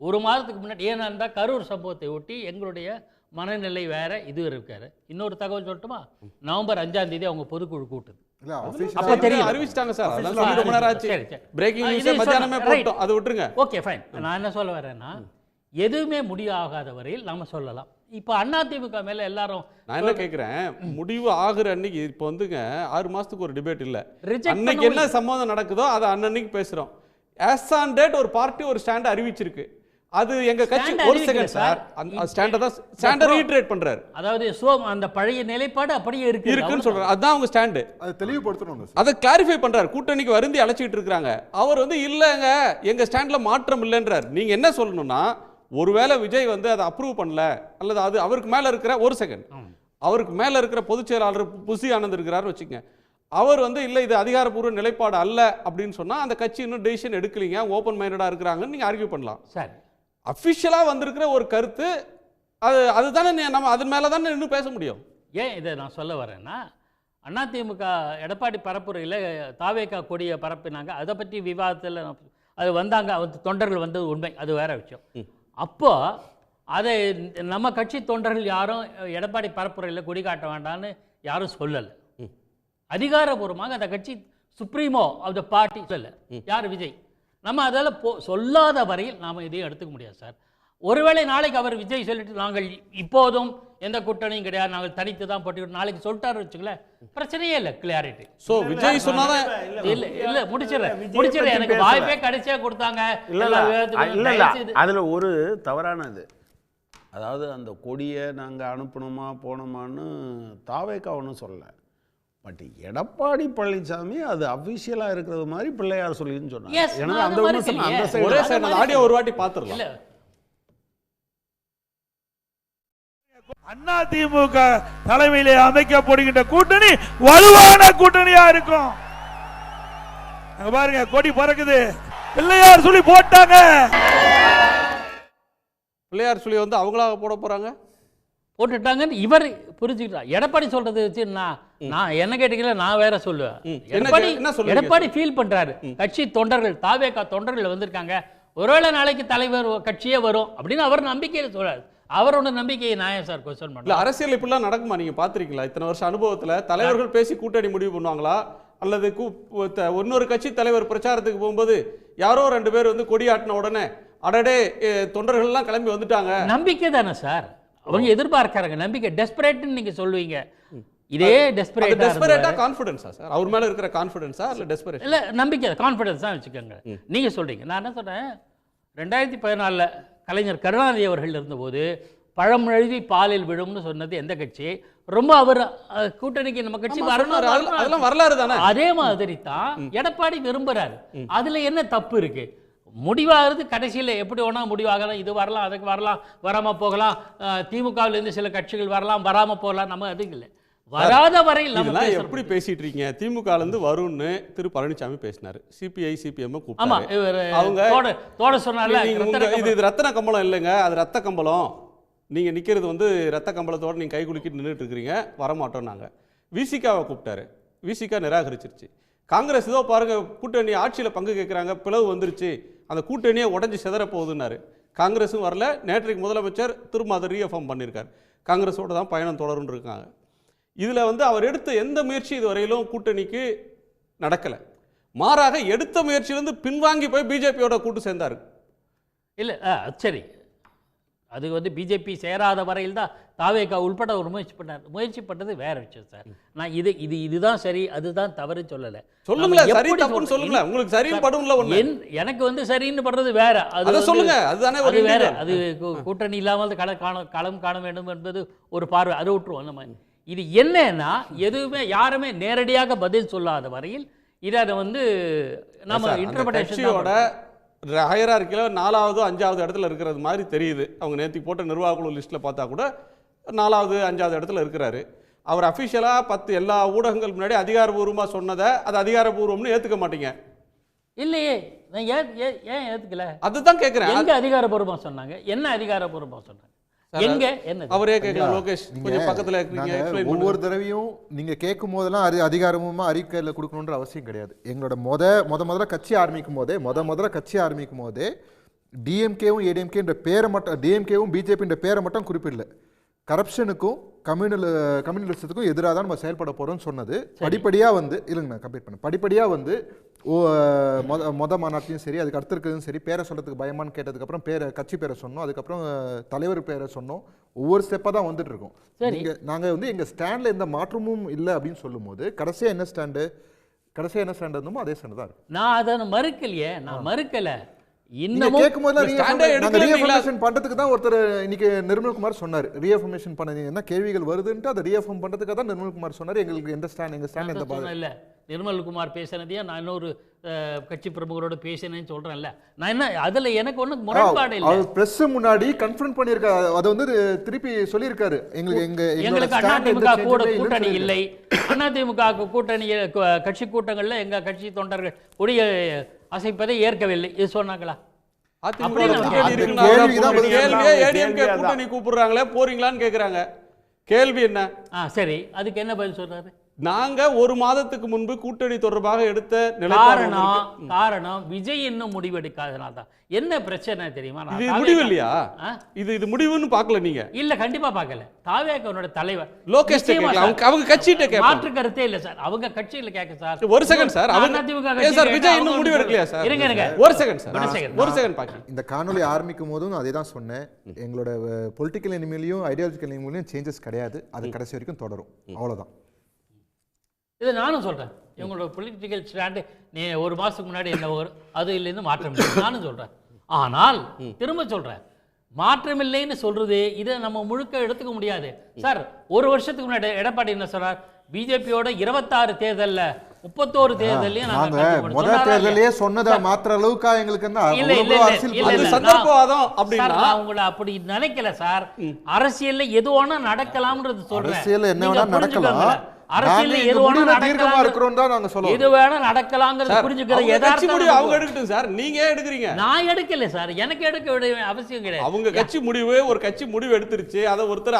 ஒரு மாதத்துக்கு முன்னாடி ஏன்னா கரூர் சம்பவத்தை ஒட்டி எங்களுடைய மனநிலை வேற இது இருக்காரு. இன்னொரு தகவல் சொல்லட்டுமா? நவம்பர் 5ஆம் தேதி அவங்க பொதுக்குழு கூட்டுது. அப்ப தெரியும் அறிவிச்சிட்டாங்க சார். அதெல்லாம் ரொம்ப நேரம் ஆச்சு. பிரேக்கிங் நியூஸ் மத்தியானமே போட்டோம், அது விட்டுருங்க. Okay fine. நான் என்ன சொல்ல வரேன்னா, எதுவுமே முடிவாகாத வரையில் நாம சொல்லலாம். இப்போ அதிமுக மேல எல்லாரும் நான் என்ன கேட்கிறேன், முடிவு ஆகுற அன்னைக்கு இப்போ வந்துங்க 6 மாசத்துக்கு ஒரு டிபேட் இல்ல. அன்னைக்கு என்ன சம்பவம் நடக்குதோ அதை அன்னைக்கு பேசுறோம். ஆஸ் ஆன் டேட் ஒரு பார்ட்டி ஒரு ஸ்டாண்ட் அறிவிச்சிருக்கு. அது எங்க கட்சி ஒரு செகண்ட் சார் அந்த ஸ்டாண்டை ரீட்ரேட் பண்றாரு. அதாவது அந்த பழைய நிலைப்பாடு அப்படியே இருக்குன்னு சொல்றாரு. அதான் அவங்க ஸ்டாண்ட். அதை தெளிவுபடுத்தணும். அதை கிளாரிஃபை பண்றாரு. கூட்டணிக்கு வருந்தி அழைச்சிட்டு இருக்காங்க. அவர் வந்து இல்லங்க எங்க ஸ்டாண்ட்ல மாற்றம் இல்லைன்றார். நீங்க என்ன சொல்லணும்னா, ஒருவேளை விஜய் வந்து அதை அப்ரூவ் பண்ணல அல்லது அது அவருக்கு மேல இருக்கிற ஒரு செகண்ட் அவருக்கு மேல இருக்கிற பொதுச் செயலாளர் புசி ஆனந்த் இருக்கிறாரு வச்சுக்கங்க, அவர் வந்து இல்லை இது அதிகாரப்பூர்வ நிலைப்பாடு அல்ல அப்படின்னு சொன்னா அந்த கட்சி இன்னும் டெசிஷன் எடுக்கலீங்க, ஓப்பன் மைண்டடா இருக்கிறாங்கன்னு நீங்க ஆர்கியூ பண்ணலாம். சரி, அஃபிஷியலா வந்திருக்கிற ஒரு கருத்து அதுதானே நம்ம அதன் மேல தானே இன்னும் பேச முடியும். ஏன் இதை நான் சொல்ல வரேன்னா, அதிமுக எடப்பாடி பரப்புரையில் தாவேகா கொடியை பரப்பினாங்க. அதை பற்றி விவாதத்தில் அது வந்தாங்க, தொண்டர்கள் வந்தது உண்மை, அது வேற விஷயம். அப்போ அதை நம்ம கட்சி தொண்டர்கள் யாரும் எடப்பாடி பரப்புரையில் கொடி காட்ட வேண்டாம்னு யாரும் சொல்லலை. அதிகாரபூர்வமாக அந்த கட்சி சுப்ரீமோ ஆஃப் த பார்ட்டி சொல்ல யார் விஜய். நம்ம அதில் சொல்லாத வரையில் நாம் இதையும் எடுத்துக்க முடியாது சார். ஒருவேளை நாளைக்கு அவர் விஜய் சொல்லிட்டு நாங்கள் இப்போதும் எந்த கூட்டணியும் கிடையாது, நாங்கள் தனித்து தான் போட்டி நாளைக்கு சொல்லிட்டாரு வச்சுக்கல, பிரச்சனையே இல்லை, கிளியாரிட்டி. ஸோ விஜய் சொன்னாதான் இல்லை இல்லை முடிச்சிடறேன் எனக்கு வாய்ப்பே கடைசியாக கொடுத்தாங்க. அதில் ஒரு தவறானது, அதாவது அந்த கொடியை நாங்கள் அனுப்பணுமா போனோமான்னு தாவேக்கா ஒன்றும் சொல்லலை. பட் எடப்பாடி பழனிசாமி அது அஃபிஷியலாக இருக்கிறது மாதிரி பிள்ளையார் சொல்லின்னு சொன்னாங்க. எனவே அந்த ஒரே சார் ஆடியோ ஒரு வாட்டி பார்த்துடலாம். அதிமுக தலைமையிலே அமைக்கப்படுகின்ற கூட்டணி வலுவான கூட்டணியா இருக்கும். பாருங்க, கொடி பறக்குது. பிள்ளையார் சொல்லி போட்டாங்க. பிள்ளையார் சொல்லி வந்து அவங்களா போட போறாங்க, போட்டுட்டாங்கன்னு இவர் புரிஞ்சுக்கிட்டார். எடப்பாடி சொல்றது வச்சு நான் என்ன கேட்டீங்களா, நான் வேற சொல்லுவேன். எடப்பாடி ஃபீல் பண்றாரு, கட்சி தொண்டர்கள் தாவேகா தொண்டர்கள் வந்திருக்காங்க, ஒருவேளை நாளைக்கு தலைவர் கட்சியே வரும் அப்படின்னு அவர் நம்பிக்கையில சொல்றாரு. அவரோட நம்பிக்கையை நான் ஏன் சார் கொஸ்டின் பண்ணல? அரசியல் இப்படிலாம் நடக்குமா? நீங்க பாத்திருக்கீங்களா? இத்தனை வருஷம் அனுபவத்துல தலைவர்கள் பேசி கூட்டணி முடிவு பண்ணுவாங்களா, அல்லது இன்னொரு கட்சி தலைவர் பிரச்சாரத்துக்கு போகும்போது யாரோ 2 பேர் வந்து கொடியாட்டின உடனே அடடே தொண்டர்கள் எல்லாம் கிளம்பி வந்துட்டாங்க? நம்பிக்கை தானே சார் அவங்க எதிர்பார்க்கறாங்க. நம்பிக்கை டெஸ்பரேட்னு நீங்க சொல்லுவீங்க. இதே டெஸ்பரேட்டா கான்ஃபிடன்ஸா சார்? அவர் மேல இருக்கிற கான்ஃபிடன்ஸா இல்ல டெஸ்பரேட்? இல்ல நம்பிக்கை, கான்ஃபிடன்ஸ் தான் வச்சுக்கோங்க. நீங்க சொல்றீங்க. நான் என்ன சொல்றேன், 2014 கலைஞர் கருணாநிதி அவர்கள் இருந்தபோது பழம் எழுதி பாலில் விழும்னு சொன்னது எந்த கட்சி? ரொம்ப அவர் கூட்டணிக்கு நம்ம கட்சி அதெல்லாம் வரலாறு தானே. அதே மாதிரி தான் எடப்பாடி விரும்புறாரு. அதுல என்ன தப்பு இருக்கு? முடிவாகிறது கடைசியில் எப்படி வேணா முடிவாகலாம். இது வரலாம், அதுக்கு வரலாம், வராம போகலாம். திமுகவில் இருந்து சில கட்சிகள் வரலாம், வராம போகலாம். நம்ம அது இல்லை, வராத வரையில் நம்ம எப்படி பேசிட்டு இருக்கீங்க? திமுக இருந்து வரும்னு திரு பழனிசாமி பேசினாரு. சிபிஐ சிபிஎம் ஆமா அவங்க தோட சொன்னால இது ரத்தன கம்பளம் இல்லைங்க, அது ரத்த கம்பளம். நீங்க நிக்கிறது வந்து ரத்த கம்பளத்தோட நீங்க கை குலுக்கிட்டு நின்றுட்டு இருக்கிறீங்க, வரமாட்டோம். நாங்க விசிகாவை கூப்பிட்டாரு, விசிகா நிராகரிச்சிருச்சு. காங்கிரஸ் இதோ பாருங்க கூட்டணி ஆட்சியில் பங்கு கேட்குறாங்க, பிளவு வந்துருச்சு, அந்த கூட்டணியை உடஞ்சி சிதற போகுதுன்னாரு. காங்கிரஸும் வரல. நேற்றைக்கு முதலமைச்சர் திரும்ப அதை ரீஅஃபார்ம் பண்ணியிருக்காரு. காங்கிரஸோட தான் பயணம் தொடருன்னு இருக்காங்க. இதில் வந்து அவர் எடுத்த எந்த முயற்சி இதுவரையிலும் கூட்டணிக்கு நடக்கலை. மாறாக எடுத்த முயற்சியிலிருந்து பின்வாங்கி போய் பிஜேபியோட கூட்டு சேர்ந்தார். இல்லை சரி, அது வந்து பிஜேபி சேராத வரையில் தான் தாவேகா உள்பட ஒரு முயற்சி பண்ணது வேற விஷயம் சார். நான் இதுதான் சரி அதுதான் தவறு சொல்லலை. சொல்லுங்களேன், சரி தப்புன்னு சொல்லுங்களேன். உங்களுக்கு சரின்னு படும்ல ஒண்ணு. எனக்கு வந்து சரின்னு படுறது வேற, அது சொல்லுங்க, அதுதானே அது வேற. அது கூட்டணி இல்லாமல் களம் காண வேண்டும் என்பது ஒரு பார்வை, அதை விட்டுருவோம் நம்ம. இது என்னன்னா எதுவுமே யாருமே நேரடியாக பதில் சொல்லாத வரையில் இதை வந்து நம்ம இன்டர்பிரேஷனோட ஹையரார்க்கில 4வது 5வது இடத்துல இருக்கிறது மாதிரி தெரியுது. அவங்க நேற்று போட்ட நிர்வாக குழு லிஸ்ட்ல பார்த்தா கூட 4வது 5வது இடத்துல இருக்கிறாரு. அவர் அஃபிஷியலா 10 எல்லா ஊடகங்கள் முன்னாடி அதிகாரபூர்வமா சொன்னதை அது அதிகாரபூர்வம்னு ஏத்துக்க மாட்டீங்க இல்லையே? நான் ஏன் ஏத்துக்கல? அதுதான் கேட்கிறேன். எங்க அதிகாரபூர்வமா சொன்னாங்க? என்ன அதிகாரபூர்வமா சொன்னாங்க? எங்க என்ன அவரே கேட்கலாம். லோகேஷ் கொஞ்சம் பக்கத்துல இருக்கீங்க. ஒவ்வொரு தடவையும் நீங்க கேட்கும் போதெல்லாம் அதிகாரமா அறிக்கையில கொடுக்கணுன்ற அவசியம் கிடையாது. எங்களோட முதல்ல கட்சி ஆரம்பிக்கும் போதே டிஎம்கேவும் ஏடிஎம்கேன்ற பேரை மட்டும், டிஎம்கேவும் பிஜேபின்ற பேரை மட்டும் குறிப்பிடல. கரப்ஷனுக்கும் கம்யூனலிசத்துக்கும் எதிராக தான் நம்ம செயல்பட போறோம்னு சொன்னது. படிப்படியாக வந்து இல்லைங்க, நான் கம்ப்ளீட் பண்ணேன். படிப்படியாக வந்து மாநாட்டிலையும் சரி, அதுக்கு அடுத்து இருக்கிறதும் சரி, பேரை சொல்றதுக்கு பயமான்னு கேட்டதுக்கப்புறம் கட்சி பேரை சொன்னோம், அதுக்கப்புறம் தலைவர் பேரை சொன்னோம். ஒவ்வொரு ஸ்டெப்பாக தான் வந்துட்டு இருக்கோம். நாங்கள் வந்து எங்கள் ஸ்டாண்டில் எந்த மாற்றமும் இல்லை அப்படின்னு சொல்லும் போது கடைசியாக என்ன ஸ்டாண்டு இருந்தோமோ அதே ஸ்டாண்டு தான் இருக்கு. நான் அதை மறுக்கலையே, நான் மறுக்கலை. பண்றதுக்கு தான் ஒருத்தர் இன்னைக்கு நிர்மல்குமார் சொன்னார், ரீஅஃபர்மேஷன் பண்ண என்ன கேள்விகள் வருதுன்ட்டு அதை ரீஅஃபர்ம் பண்றதுக்காக தான் நிர்மல்குமார் சொன்னார். எங்களுக்கு எந்த ஸ்டாண்ட் எந்த பாதை இல்ல. நிர்மல்குமார் பேசினதையே நான் இன்னொரு கட்சி பிரமுகரோட பேசினேன்னு சொல்றேன்ல. நான் என்ன அதுல எனக்கு ஒண்ணு முரண்பாடு இல்லை. அவர் பிரஸ் முன்னாடி கன்ஃபரன்ட் பண்ணிருக்காரு, அதை வந்து திருப்பி சொல்லியிருக்காரு. எங்களுக்கு அதிமுக கூட்டணி இல்லை, அதிமுக கூட்டணி கட்சி கூட்டங்கள்ல எங்க கட்சி தொண்டர்கள் கொடிய அசைப்பதை ஏற்கவில்லை, இது சொன்னாங்களா? கூட்டணி கூப்பிடுறாங்களே போறீங்களான்னு கேக்குறாங்க. கேள்வி என்ன? சரி, அதுக்கு என்ன பதில் சொல்றாரு? நாங்க ஒரு மாதத்துக்கு முன்பு கூட்டணி தொடர்பாக எடுத்த காரணம் விஜய் இன்னும் முடிவெடுக்காதனால தான். என்ன பிரச்சனை தெரியுமா? இது முடிவு இல்லையா? இது முடிவுன்னு பார்க்கல நீங்க? இல்ல, கண்டிப்பா பார்க்கல. தாவேகனோட தலைவர் லோகேஷ் அவங்க கட்சிட்ட கேட்க மாற்று கருத்தே இல்ல சார். அவங்க கட்சியில கேட்க சார். ஒரு செகண்ட் சார், அவங்க விஜய் இன்னும் முடிவு எடுக்கலையா சார்? இருங்க ஒரு செகண்ட் சார், ஒரு செகண்ட் பாக்கி. இந்த காணொலி ஆரம்பிக்கும் போதும் அதே தான் சொன்னேன். எங்களோட பொலிட்டிக்கல் எனிமிலையும் ஐடியாலஜிக்கல் எனிமிலையும் சேஞ்சஸ் கிடையாது. அது கடைசி வரைக்கும் தொடரும், அவ்வளவுதான். இதை நானும் சொல்றேன். இவங்களோட பொலிட்டிக்கல் ஸ்டாண்டு ஒரு மாசத்துக்கு முன்னாடி என்ன அதுலேருந்து மாற்றம் இல்லை நானும் சொல்றேன். ஆனால் திரும்ப சொல்றேன், மாற்றமில்லைன்னு சொல்றது இதை நம்ம முழுக்க எடுத்துக்க முடியாது சார். ஒரு வருஷத்துக்கு முன்னாடி எடப்பாடி என்ன சொல்றார்? பிஜேபியோட 26 தேர்தலில் 31 தேர்தலையும் நாங்க முதல் தேர்தலையே சொன்னதை மாத்திர அளவுக்கு எங்களுக்கு சந்தர்ப்பவாதம் அப்படின்னா நான் உங்களை அப்படி நினைக்கல சார். அரசியல்ல எது வேணா நடக்கலாம்ன்றது சொல்றேன். அரசியல் என்ன வேணா நடக்கலாம், அரசியல்ல எது வேணா தீர்க்கமா இருக்கிறோம் தான் நாங்க சொல்றோம். எது வேணா நடக்கலாம்ங்கறது புரிஞ்சுக்கிற யதார்த்தம் அவங்க எடுக்கட்டும் சார், நீங்க எடுக்கறீங்க. நான் எடுக்கல சார், எனக்கு எடுக்க வேண்டிய அவசியம் கிடையாது. அவங்க கட்சி முடிவு, ஒரு கட்சி முடிவு எடுத்துருச்சு, அதை ஒருத்தர்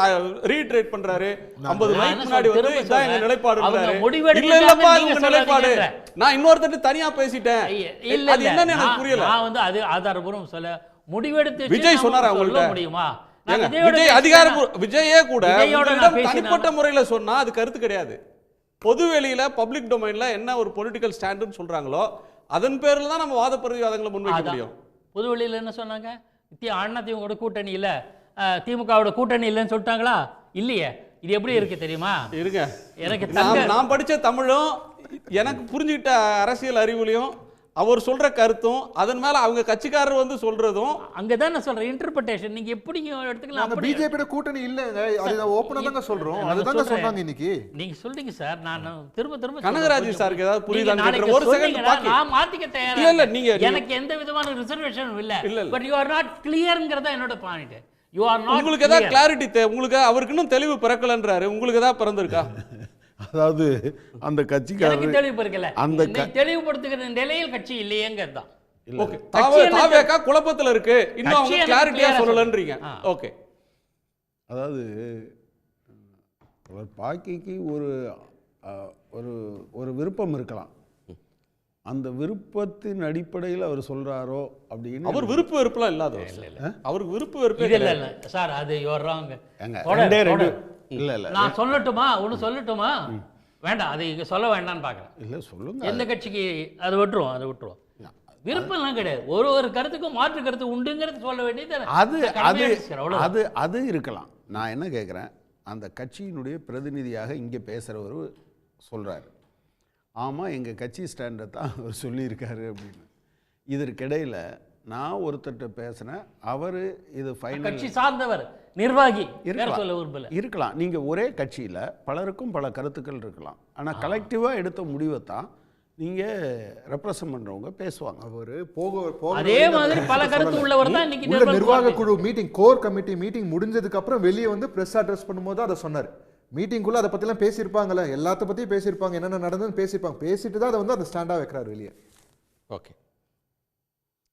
ரீட்ரேட் பண்றாரு. 50 மைக்கு முன்னாடி வந்து இதான் எங்க நிலைப்பாடுன்றாரு. இல்ல இல்லப்பா உங்க நிலைப்பாடு, நான் இன்னொருத்தர் தனியா பேசிட்டேன். இல்ல அது என்னன்னு எனக்கு புரியல. நான் வந்து அது ஆதாரபூர்வம் சொல்ல முடிவெடுத்து விஜய் சொன்னாரா உங்களுக்கு முடியுமா? விஜயே கூட தனிப்பட்ட முறையில சொன்னா அது கருத்து கிடையாது. பொது வெளியில பப்ளிக் டொமைன்ல என்ன ஒரு பொலிட்டிக்கல் ஸ்டாண்டுன்னு சொல்றாங்களோ அதன் பேர்ல தான் நம்ம வாத பிரதிவாதங்களை முன்வைக்க முடியும். பொது வெளியில என்ன சொன்னாங்க? அதிமுக கூட்டணி இல்ல, திமுகவோட கூட்டணி இல்லைன்னு சொல்லிட்டாங்களா? இல்லையே. இது எப்படி இருக்கு தெரியுமா? இருங்க, எனக்கு நான் படிச்ச தமிழும் எனக்கு புரிஞ்சுக்கிட்ட அரசியல் அறிவுலையும் அவர் சொல்ற கருத்தும் அதன் மேல அவங்க கட்சிக்காரர் வந்து சொல்றதும் அங்கதான் நான் சொல்றேன் இன்டர்பிரேஷன். நீங்க எப்படி எடுத்துக்கலாம்? நம்ம பிஜேபியோட கூட்டணி இல்லங்க, அது ஓபனா தாங்க சொல்றோம். அதுதான் சொன்னாங்க இன்னைக்கு. நீங்க சொல்றீங்க சார், நான் திரும்ப கனகராஜ் சாருக்கு ஏதாவது புரியுதான்னு ஒரு செகண்ட் பாக்கி நான் மாத்திக்க தயாரா இல்ல. நீங்க எனக்கு எந்த விதமான ரிசர்வேஷனும் இல்ல, பட் யூ ஆர் நாட் கிளியர்ங்கறத என்னோட பாயிண்ட். You are not. உங்களுக்கு ஏதாவது கிளாரிட்டி தேவை, உங்களுக்கு அவருக்கு இன்னும் தெளிவு பிறக்கலன்றாரு, உங்களுக்கு ஏதாவது பிறந்திருக்கா? அதாவது அந்த கட்சிக்காரர் தெளிவு பிறக்கல, அந்த தெளிவுபடுத்துகிற நிலையில் கட்சி இல்லையேங்கிறது தான். ஓகே, தாவேகா குழப்பத்துல இருக்கு, இன்னும் அவங்க கிளாரிட்டியா சொல்லலன்றீங்க. ஓகே, அதாவது பாக்கிக்கு ஒரு ஒரு விருப்பம் இருக்கலாம், அந்த விருப்பத்தின் அடிப்படையில் அவர் சொல்றாரோ அப்படின்னு. அவர் விருப்பு வெறுப்புலாம் இல்லாத, அவருக்கு விருப்பு வெறுப்பு இல்ல சார், அது யுவர் ராங். இல்ல நான் சொல்லட்டுமா? ஒண்ணு சொல்லட்டுமா? வேண்டாம், அது இங்க சொல்ல வேண்டாம்னு பாக்குறேன். இல்ல சொல்லுங்க. எந்த கட்சிக்கு அதை விட்டுருவோம். விருப்பம் எல்லாம் கிடையாது, ஒரு கருத்துக்கும் மாற்று கருத்து உண்டுங்கிறது சொல்ல வேண்டியது அது இருக்கலாம். நான் என்ன கேட்குறேன், அந்த கட்சியினுடைய பிரதிநிதியாக இங்கே பேசுகிறவர் சொல்கிறாரு, ஆமாம் எங்கள் கட்சி ஸ்டாண்டை தான் அவர் சொல்லியிருக்காரு அப்படின்னு. இதற்கிடையில் நான் ஒருத்தர்கிட்ட பேசினேன், அவர் இது ஃபைனல் கட்சி சார்ந்தவர் நிர்வாகி இருக்கலாம். நீங்கள் ஒரே கட்சியில் பலருக்கும் பல கருத்துக்கள் இருக்கலாம், ஆனால் கலெக்டிவாக எடுத்த முடிவை தான் நீங்கள் ரெப்ரசன்ட் பண்ணுறவங்க பேசுவாங்க. அவர் போக அதே மாதிரி பல கருத்து உள்ளவர் தான் இன்னைக்கு நிர்வாக குழு மீட்டிங், கோர் கமிட்டி மீட்டிங் முடிஞ்சதுக்கு அப்புறம் வெளியே வந்து பிரஸ் அட்ரஸ் பண்ணும்போது அதை சொன்னார். மீட்டிங்குள்ள அதை பற்றிலாம் பேசியிருப்பாங்கல்ல, எல்லாத்த பற்றியும் பேசியிருப்பாங்க, என்னென்ன நடந்ததுன்னு பேசியிருப்பாங்க. பேசிட்டு தான் அதை வந்து அந்த ஸ்டாண்டாக வைக்கிறார் வெளியே. ஓகே,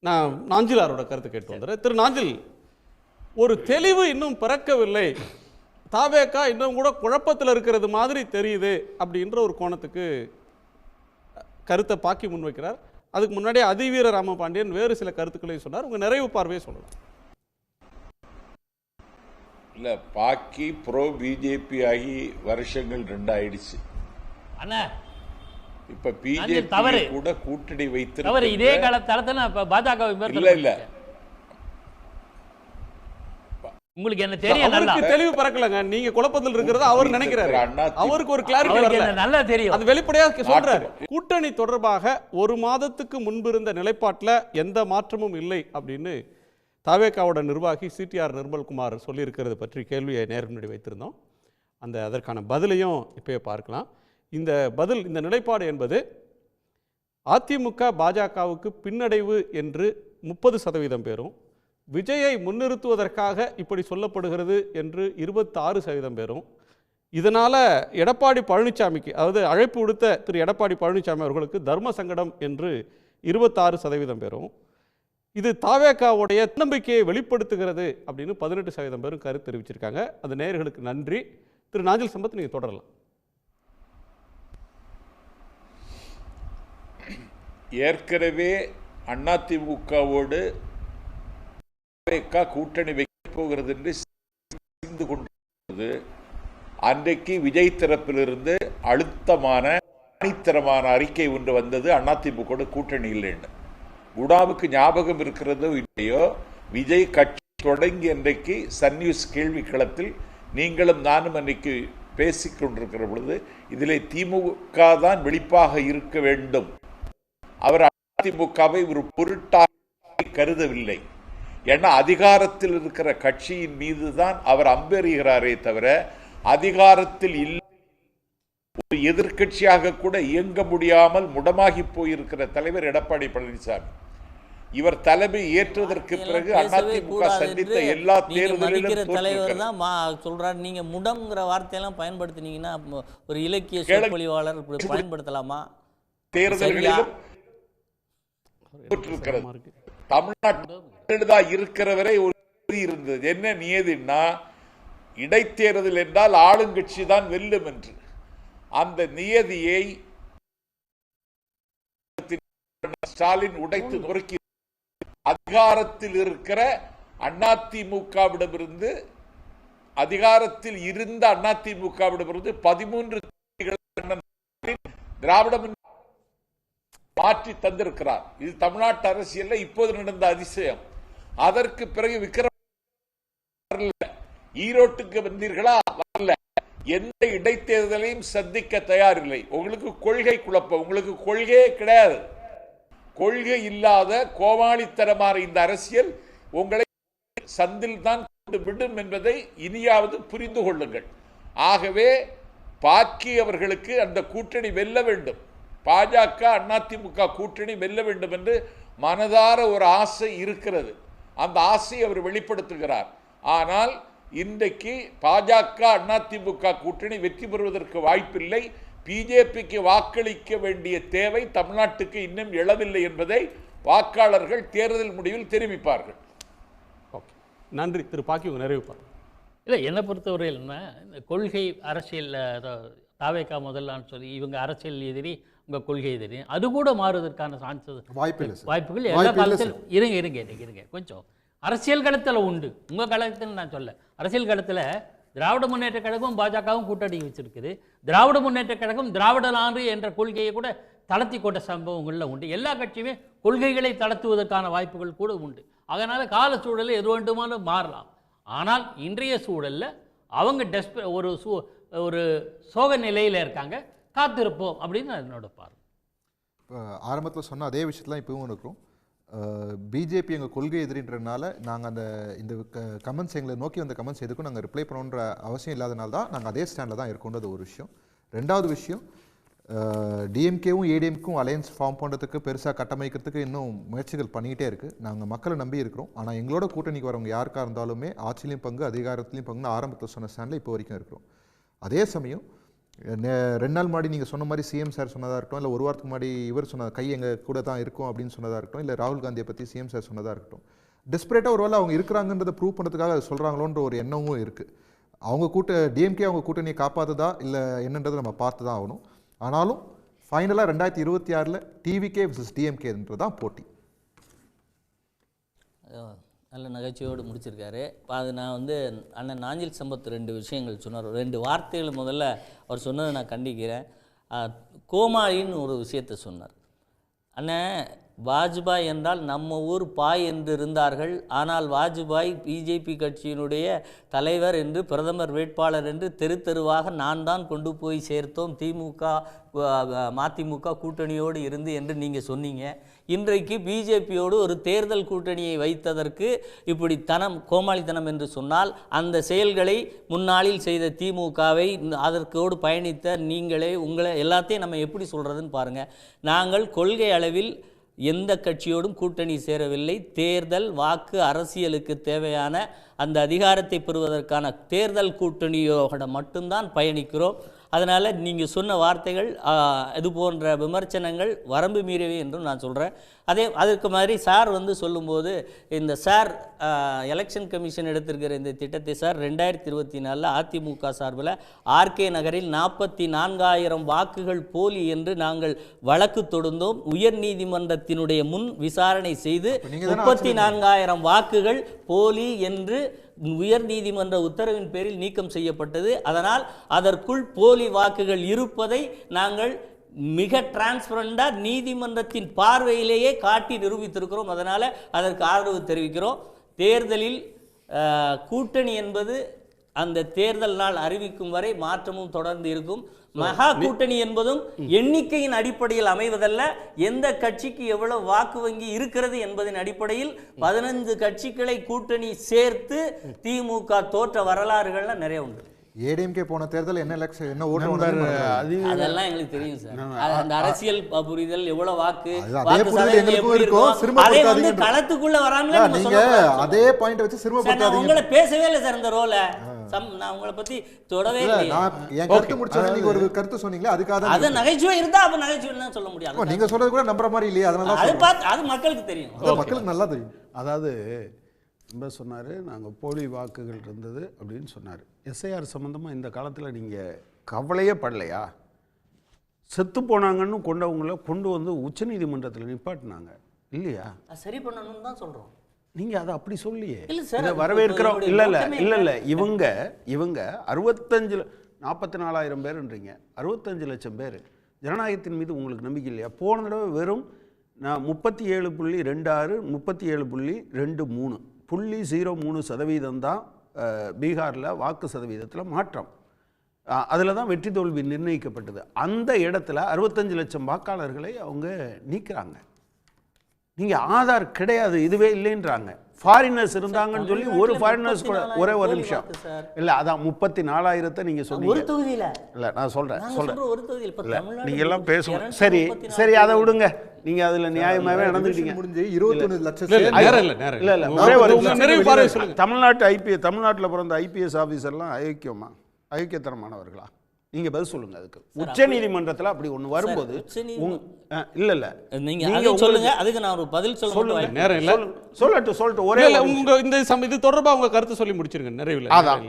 நான் நாஞ்சிலாரோட கருத்து கேட்டு வந்துடுறேன். திரு நாஞ்சில், ஒரு தெளிவு இன்னும் பிறக்கவில்லை, தாவேகா இன்னும் கூட குழப்பத்தில் இருக்கிறது மாதிரி தெரியுது அப்படின்ற ஒரு கோணத்துக்கு கருத்தை பாக்கி முன்வைக்கிறார். அதுக்கு முன்னாடி அதிவீர ராமபாண்டியன் வேறு சில கருத்துக்களையும் சொன்னார். உங்க நிறைவு பார்வையை சொல்லலாம். இல்ல, பாக்கி ப்ரோ பிஜேபி ஆகி வருஷங்கள் 2 ஆயிடுச்சு. இப்ப பிஜேபி கூட கூட்டணி வைத்து இதே காலத்துல பாஜக இல்ல உங்களுக்கு என்ன தெரியும், அவருக்கு தெளிவு பறக்கலங்க, நீங்க குழப்பத்தில் இருக்கிறது அவர் நினைக்கிறாரு, அவருக்கு ஒரு கிளாரிட்டி வரல, நல்லா தெரியும், அது வெளிப்படையாக சொல்றாரு. கூட்டணி தொடர்பாக ஒரு மாதத்துக்கு முன்பு இருந்த நிலைப்பாட்டில் எந்த மாற்றமும் இல்லை அப்படின்னு தாவேகாவோட நிர்வாகி சிடிஆர் நிர்மல்குமார் சொல்லியிருக்கிறது பற்றி கேள்வியை நேரம் முன்னாடி வைத்திருந்தோம். அதற்கான பதிலையும் இப்போயே பார்க்கலாம். இந்த பதில், இந்த நிலைப்பாடு என்பது அதிமுக பாஜகவுக்கு பின்னடைவு என்று 30% பேரும், விஜயை முன்னிறுத்துவதற்காக இப்படி சொல்லப்படுகிறது என்று 26% பேரும், இதனால் எடப்பாடி பழனிசாமிக்கு, அதாவது அழைப்பு விடுத்த திரு எடப்பாடி பழனிசாமி அவர்களுக்கு தர்ம சங்கடம் என்று 26% பேரும், இது தாவேகாவுடைய நம்பிக்கையை வெளிப்படுத்துகிறது அப்படின்னு 18% பேரும் கருத்து தெரிவிச்சிருக்காங்க. அது நேயர்களுக்கு நன்றி. திரு நாஞ்சில் சம்பத், நீங்கள் தொடரலாம். ஏற்கனவே அதிமுகவோடு கூட்டணி வைக்க போகிறது என்று சிந்து கொண்டிருந்தது. அன்றைக்கு விஜய் தரப்பிலிருந்து அழுத்தமான அணித்தரமான அறிக்கை ஒன்று வந்தது, அதிமுக கூட்டணி இல்லைன்னு. குடாவுக்கு ஞாபகம் இருக்கிறதோ இல்லையோ, விஜய் கட்சி தொடங்கி அன்றைக்கு சன் நியூஸ் கேள்வி களத்தில் நீங்களும் நானும் அன்றைக்கு பேசிக் கொண்டிருக்கிற பொழுது இதிலே திமுக தான் வெளிப்பாக இருக்க வேண்டும், அவர் அதிமுகவை ஒரு பொருட்டாக கருதவில்லை. ஏன்னா அதிகாரத்தில் இருக்கிற கட்சியின் மீதுதான் அவர் அம்பெறுகிறாரே தவிர அதிகாரத்தில் இல்லை எதிர்க்கட்சியாக கூட இயங்க முடியாமல் முடமாகி போயிருக்கிற தலைவர் எடப்பாடி பழனிசாமி. இவர் தலைமை ஏற்றதற்கு பிறகு அதிமுக சந்தித்த எல்லா தேர்தலிலும் தலைவர் தான் சொல்றாரு. நீங்க முடம்ங்கிற வார்த்தையெல்லாம் பயன்படுத்தினீங்கன்னா ஒரு இலக்கிய சொற்பொழிவாளர் பயன்படுத்தலாமா? தேர்தல்களிலும் தமிழ்நாட்டில் இருக்கிறவரை இருந்தது என்ன நியதினா, இடைத்தேர்தல் என்றால் ஆளுங்கட்சி தான் வெல்லும் என்று. அந்த நியதியை ஸ்டாலின் உடைத்து நொறுக்கி அதிகாரத்தில் இருக்கிற அதிமுகவிடமிருந்து அதிகாரத்தில் இருந்த அதிமுகவிடமிருந்து 13 திராவிட மாற்றி தந்திருக்கிறார். இது தமிழ்நாட்டு அரசியல்ல இப்போது நடந்த அதிசயம். அதற்கு பிறகு விக்ரம் ஈரோட்டுக்கு வந்தீர்களா? வரல. எந்த இடைத்தேர்தலையும் சந்திக்க தயாரில்லை. உங்களுக்கு கொள்கை குழப்பம், உங்களுக்கு கொள்கையே கிடையாது. கொள்கை இல்லாத கோமாளித்தனமான இந்த அரசியல் உங்களை சந்தில் தான் விடும் என்பதை இனியாவது புரிந்து கொள்ளுங்கள். ஆகவே பாக்கி அவர்களுக்கு அந்த கூட்டணி வெல்ல வேண்டும், பாஜக அதிமுக கூட்டணி வெல்ல வேண்டும் என்று மனதார ஒரு ஆசை இருக்கிறது. அந்த ஆசையை அவர் வெளிப்படுத்துகிறார். ஆனால் இன்றைக்கு பாஜக அதிமுக கூட்டணி வெற்றி பெறுவதற்கு வாய்ப்பில்லை. பிஜேபிக்கு வாக்களிக்க வேண்டிய தேவை தமிழ்நாட்டுக்கு இன்னும் எழவில்லை என்பதை வாக்காளர்கள் தேர்தல் முடிவில் தெரிவிப்பார்கள். நன்றி திரு பாக்கி, உங்க நிறைவுப்பார். இல்லை, என்னை பொறுத்தவரையில் இந்த கொள்கை அரசியல் தாவேக்கா முதல்லான்னு சொல்லி இவங்க அரசியல் எதிரி, உங்கள் கொள்கை எதிரி, அது கூட மாறுவதற்கான வாய்ப்புகள் எல்லா காலத்திலும் இருங்க கொஞ்சம் அரசியல் களத்தில் உண்டு. உங்கள் களத்தில் நான் சொல்ல, அரசியல் களத்தில் திராவிட முன்னேற்ற கழகம் பாஜகவும் கூட்டணி வச்சிருக்குது. திராவிட முன்னேற்ற கழகம் திராவிட நாடு என்ற கொள்கையை கூட தளர்த்தி கொண்ட சம்பவங்களில் உண்டு. எல்லா கட்சியுமே கொள்கைகளை தளர்த்துவதற்கான வாய்ப்புகள் கூட உண்டு. அதனால் கால சூழலில் எது வேண்டுமானும் மாறலாம். ஆனால் இன்றைய சூழலில் அவங்க ஒரு சோக நிலையில் இருக்காங்க. காத்திருப்போம் அப்படின்னு என்னோட பார்வை. ஆரம்பத்தில் சொன்ன அதே விஷயத்தில் இப்பவும் இருக்கிறோம். பிஜேபி எங்கள் கொள்கை எதிரின்றதுனால நாங்கள் இந்த கமெண்ட்ஸ் எங்களை நோக்கி வந்த கமெண்ட்ஸ் எதுக்கும் நாங்கள் ரிப்ளை பண்ணணுன்ற அவசியம் இல்லாதனால தான் நாங்கள் அதே ஸ்டாண்டில் தான் இருக்கோன்றது ஒரு விஷயம். ரெண்டாவது விஷயம், டிஎம்கேவும் ஏடிஎம்க்கும் அலையன்ஸ் ஃபார்ம் பண்ணுறதுக்கு பெருசாக கட்டமைக்கிறதுக்கு இன்னும் முயற்சிகள் பண்ணிக்கிட்டே இருக்குது. நாங்கள் மக்களை நம்பி இருக்கிறோம். ஆனால் எங்களோட கூட்டணிக்கு வரவங்க யாருக்காக இருந்தாலுமே ஆட்சியிலையும் பங்கு அதிகாரத்துலையும் பங்குன்னு ஆரம்பத்தில் சொன்ன ஸ்டாண்டில் இப்போ வரைக்கும் இருக்கிறோம். அதே சமயம் 2 நாள் முன்னாடி நீங்கள் சொன்ன மாதிரி சிஎம் சார் சொன்னதாக இருக்கட்டும், இல்லை ஒரு வாரத்துக்கு முன்னாடி இவர் சொன்ன கை எங்கள் கூட தான் இருக்கும் அப்படின்னு சொன்னதாக இருக்கட்டும், இல்லை ராகுல் காந்தியை பற்றி சிஎம் சார் சொன்னதாக இருக்கட்டும், டெஸ்பரேட்டாக ஒரு வேளை அவங்க இருக்கிறாங்கன்றதை ப்ரூவ் பண்ணுறதுக்காக அது சொல்கிறாங்களோன்ற ஒரு எண்ணமும் இருக்குது. அவங்க டிஎம்கே அவங்க கூட்டணியை காப்பாற்றுதா இல்லை என்னன்றதை நம்ம பார்த்து தான் ஆகணும். ஆனாலும் ஃபைனலாக 2026 டிவிகே விசஸ் டிஎம்கேன்றது தான் போட்டி. நல்ல நகைச்சுவையோடு முடிச்சிருக்காரு. அது நான் அண்ணன் நாஞ்சில் சம்பத் 2 விஷயங்கள் சொன்னார். 2 வார்த்தைகள் முதல்ல அவர் சொன்னதை நான் கண்டிக்கிறேன். கோமாளின்னு ஒரு விஷயத்தை சொன்னார். அண்ணன், வாஜ்பாய் என்றால் நம்ம ஊர் பாய் என்று இருந்தார்கள். ஆனால் வாஜ்பாய் பிஜேபி கட்சியினுடைய தலைவர் என்று, பிரதமர் வேட்பாளர் என்று தெரு தெருவாக நான் தான் கொண்டு போய் சேர்த்தோம், மதிமுக கூட்டணியோடு இருந்து என்று நீங்கள் சொன்னீங்க. இன்றைக்கு பிஜேபியோடு ஒரு தேர்தல் கூட்டணியை வைத்ததற்கு இப்படி கோமாளித்தனம் என்று சொன்னால், அந்த செயல்களை முன்னாளில் செய்த திமுகவை அதற்கோடு பயணித்த உங்களை எல்லாத்தையும் நம்ம எப்படி சொல்கிறதுன்னு பாருங்கள். நாங்கள் கொள்கை அளவில் எந்த கட்சியோடும் கூட்டணி சேரவில்லை. தேர்தல் வாக்கு அரசியலுக்கு தேவையான அந்த அதிகாரத்தை பெறுவதற்கான தேர்தல் கூட்டணியோட மட்டும்தான் பயணிக்கிறோம். அதனால் நீங்கள் சொன்ன வார்த்தைகள், இது போன்ற விமர்சனங்கள் வரம்பு மீறவே என்றும் நான் சொல்கிறேன். அதற்கு மாதிரி சார் சொல்லும்போது, இந்த சார் எலெக்ஷன் கமிஷன் எடுத்திருக்கிற இந்த திட்டத்தை சார் 2024 அதிமுக சார்பில் ஆர்கே நகரில் 44,000 வாக்குகள் போலி என்று நாங்கள் வழக்கு தொடுத்தோம். உயர்நீதிமன்றத்தினுடைய முன் விசாரணை செய்து 34,000 வாக்குகள் போலி என்று உயர் நீதிமன்ற உத்தரவின் பேரில் நீக்கம் செய்யப்பட்டது. அதனால் அதற்குள் போலி வாக்குகள் இருப்பதை நாங்கள் மிக டிரான்ஸ்பரண்டாக நீதிமன்றத்தின் பார்வையிலேயே காட்டி நிரூபித்திருக்கிறோம். அதனால் அதற்கு ஆதரவு தெரிவிக்கிறோம். தேர்தலில் கூட்டணி என்பது அந்த தேர்தல் நாள் அறிவிக்கும் வரை மாற்றமும் தொடர்ந்து இருக்கும். மகா கூட்டணி என்பதும் எண்ணிக்கையின் அடிப்படையில் அமைவதல்ல, எந்த கட்சிக்கு எவ்வளவு வாக்கு வங்கி இருக்கிறது என்பதன் அடிப்படையில் 15 கட்சிகளை கூட்டணி சேர்த்து திமுக தோற்ற வரலாறுகள்லாம் நிறைய உண்டு. ஏடிஎம்கே போன தேர்தல் என்ன எலெக்ஷன் என்ன ஓட்டு அதெல்லாம் எங்களுக்கு தெரியும் சார். அந்த அரசியல் புரிதல் எவ்வளவு வாக்கு அதே புரிதல் எங்களுக்கும் இருக்கும். சிறுமப்படுத்தாதீங்க களத்துக்குள்ள வராமல நீங்க அதே பாயிண்ட் வச்சு சிறுமப்படுத்தாதீங்க. உங்களை பேசவே இல்லை சார் இந்த ரோல. நான் உங்களை பத்தி தொடவே இல்லை. நான் என் கருத்து முடிச்சது நீங்க ஒரு கருத்து சொன்னீங்களே அதுக்காக அது நகைச்சுவை இருந்தா அப்ப நகைச்சுவைன்னு சொல்ல முடியாது. நீங்க சொல்றது கூட நம்புற மாதிரி இல்லையா? அதனால அது மக்களுக்கு தெரியும். மக்களுக்கு நல்லா தெரியும். அதாவது ரொம்ப சொன்னார், நாங்கள் போலி வாக்குகள் இருந்தது அப்படின்னு சொன்னார். எஸ்ஐஆர் சம்மந்தமாக இந்த காலத்தில் நீங்கள் கவலையே படலையா? செத்து போனாங்கன்னு கொண்டவங்கள கொண்டு வந்து உச்சநீதிமன்றத்தில் நிப்பாட்டினாங்க இல்லையா? சரி பண்ணணும்னு தான் சொல்கிறோம். நீங்கள் அதை அப்படி சொல்லியே இதை வரவேற்கிறோம். இல்லை இவங்க 44,000 பேருன்றீங்க, 65 லட்சம் பேர். ஜனநாயகத்தின் மீது உங்களுக்கு நம்பிக்கை இல்லையா? போன தடவை வெறும் 37.26 37.23 0.03% தான் பீகாரில் வாக்கு சதவீதத்தில் மாற்றம். அதில் தான் வெற்றி தோல்வி நிர்ணயிக்கப்பட்டது. அந்த இடத்துல 65 லட்சம் வாக்காளர்களை அவங்க நீக்கிறாங்க. நீங்கள் ஆதார் கிடையாது இதுவே இல்லைன்றாங்க. ஃபாரினர்ஸ் இருந்தாங்கன்னு சொல்லி ஒரு ஃபாரினர்ஸ் கூட ஒரே ஒரு நிமிஷம் இல்லை, அதான் 34,000 நீங்கள் சொன்னீங்க. இல்லை நான் சொல்கிறேன் இல்லை நீங்கள் எல்லாம் பேசுங்க. சரி அதை விடுங்க. நீங்க அதுல நியாயமாவே நடந்துட்டீங்க. முடிஞ்சு 21 லட்சம் இல்ல தமிழ்நாட்டில் பிறந்த ஐபிஎஸ் ஆபீசர்லாம் அயோக்கியத்தனமானவர்களா? நீங்க பதில் சொல்லுங்க அதுக்கு. உச்ச நீதிமன்றத்தில் அப்படி ஒண்ணு வரும்போது இல்ல நீங்க சொல்லுங்க, அதுக்கு நான் ஒரு பதில் சொல்லுங்க. நேரம் இல்ல, சொல்லட்டும் ஒரே உங்க இந்த இது தொடர்பா உங்க கருத்து சொல்லி முடிச்சிருங்க. நிறைவில் அதான்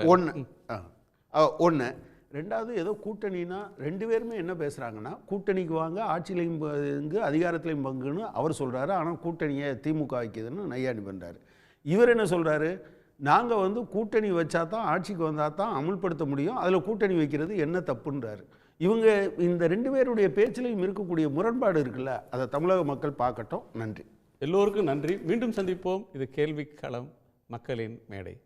ஒண்ணு. ரெண்டாவது ஏதோ கூட்டணினா 2 பேருமே என்ன பேசுகிறாங்கன்னா, கூட்டணிக்கு வாங்க ஆட்சியிலையும் பங்கு அதிகாரத்திலையும் பங்குன்னு அவர் சொல்கிறாரு. ஆனால் கூட்டணியை திமுக வைக்குதுன்னு நையாண்டி பண்ணுறாரு. இவர் என்ன சொல்கிறாரு, நாங்கள் கூட்டணி வச்சா தான் ஆட்சிக்கு வந்தால் தான் அமுல்படுத்த முடியும், அதில் கூட்டணி வைக்கிறது என்ன தப்புன்றாரு. இவங்க இந்த 2 பேருடைய பேச்சிலையும் இருக்கக்கூடிய முரண்பாடு இருக்குல்ல, அதை தமிழக மக்கள் பார்க்கட்டும். நன்றி, எல்லோருக்கும் நன்றி. மீண்டும் சந்திப்போம். இது கேள்வி களம், மக்களின் மேடை.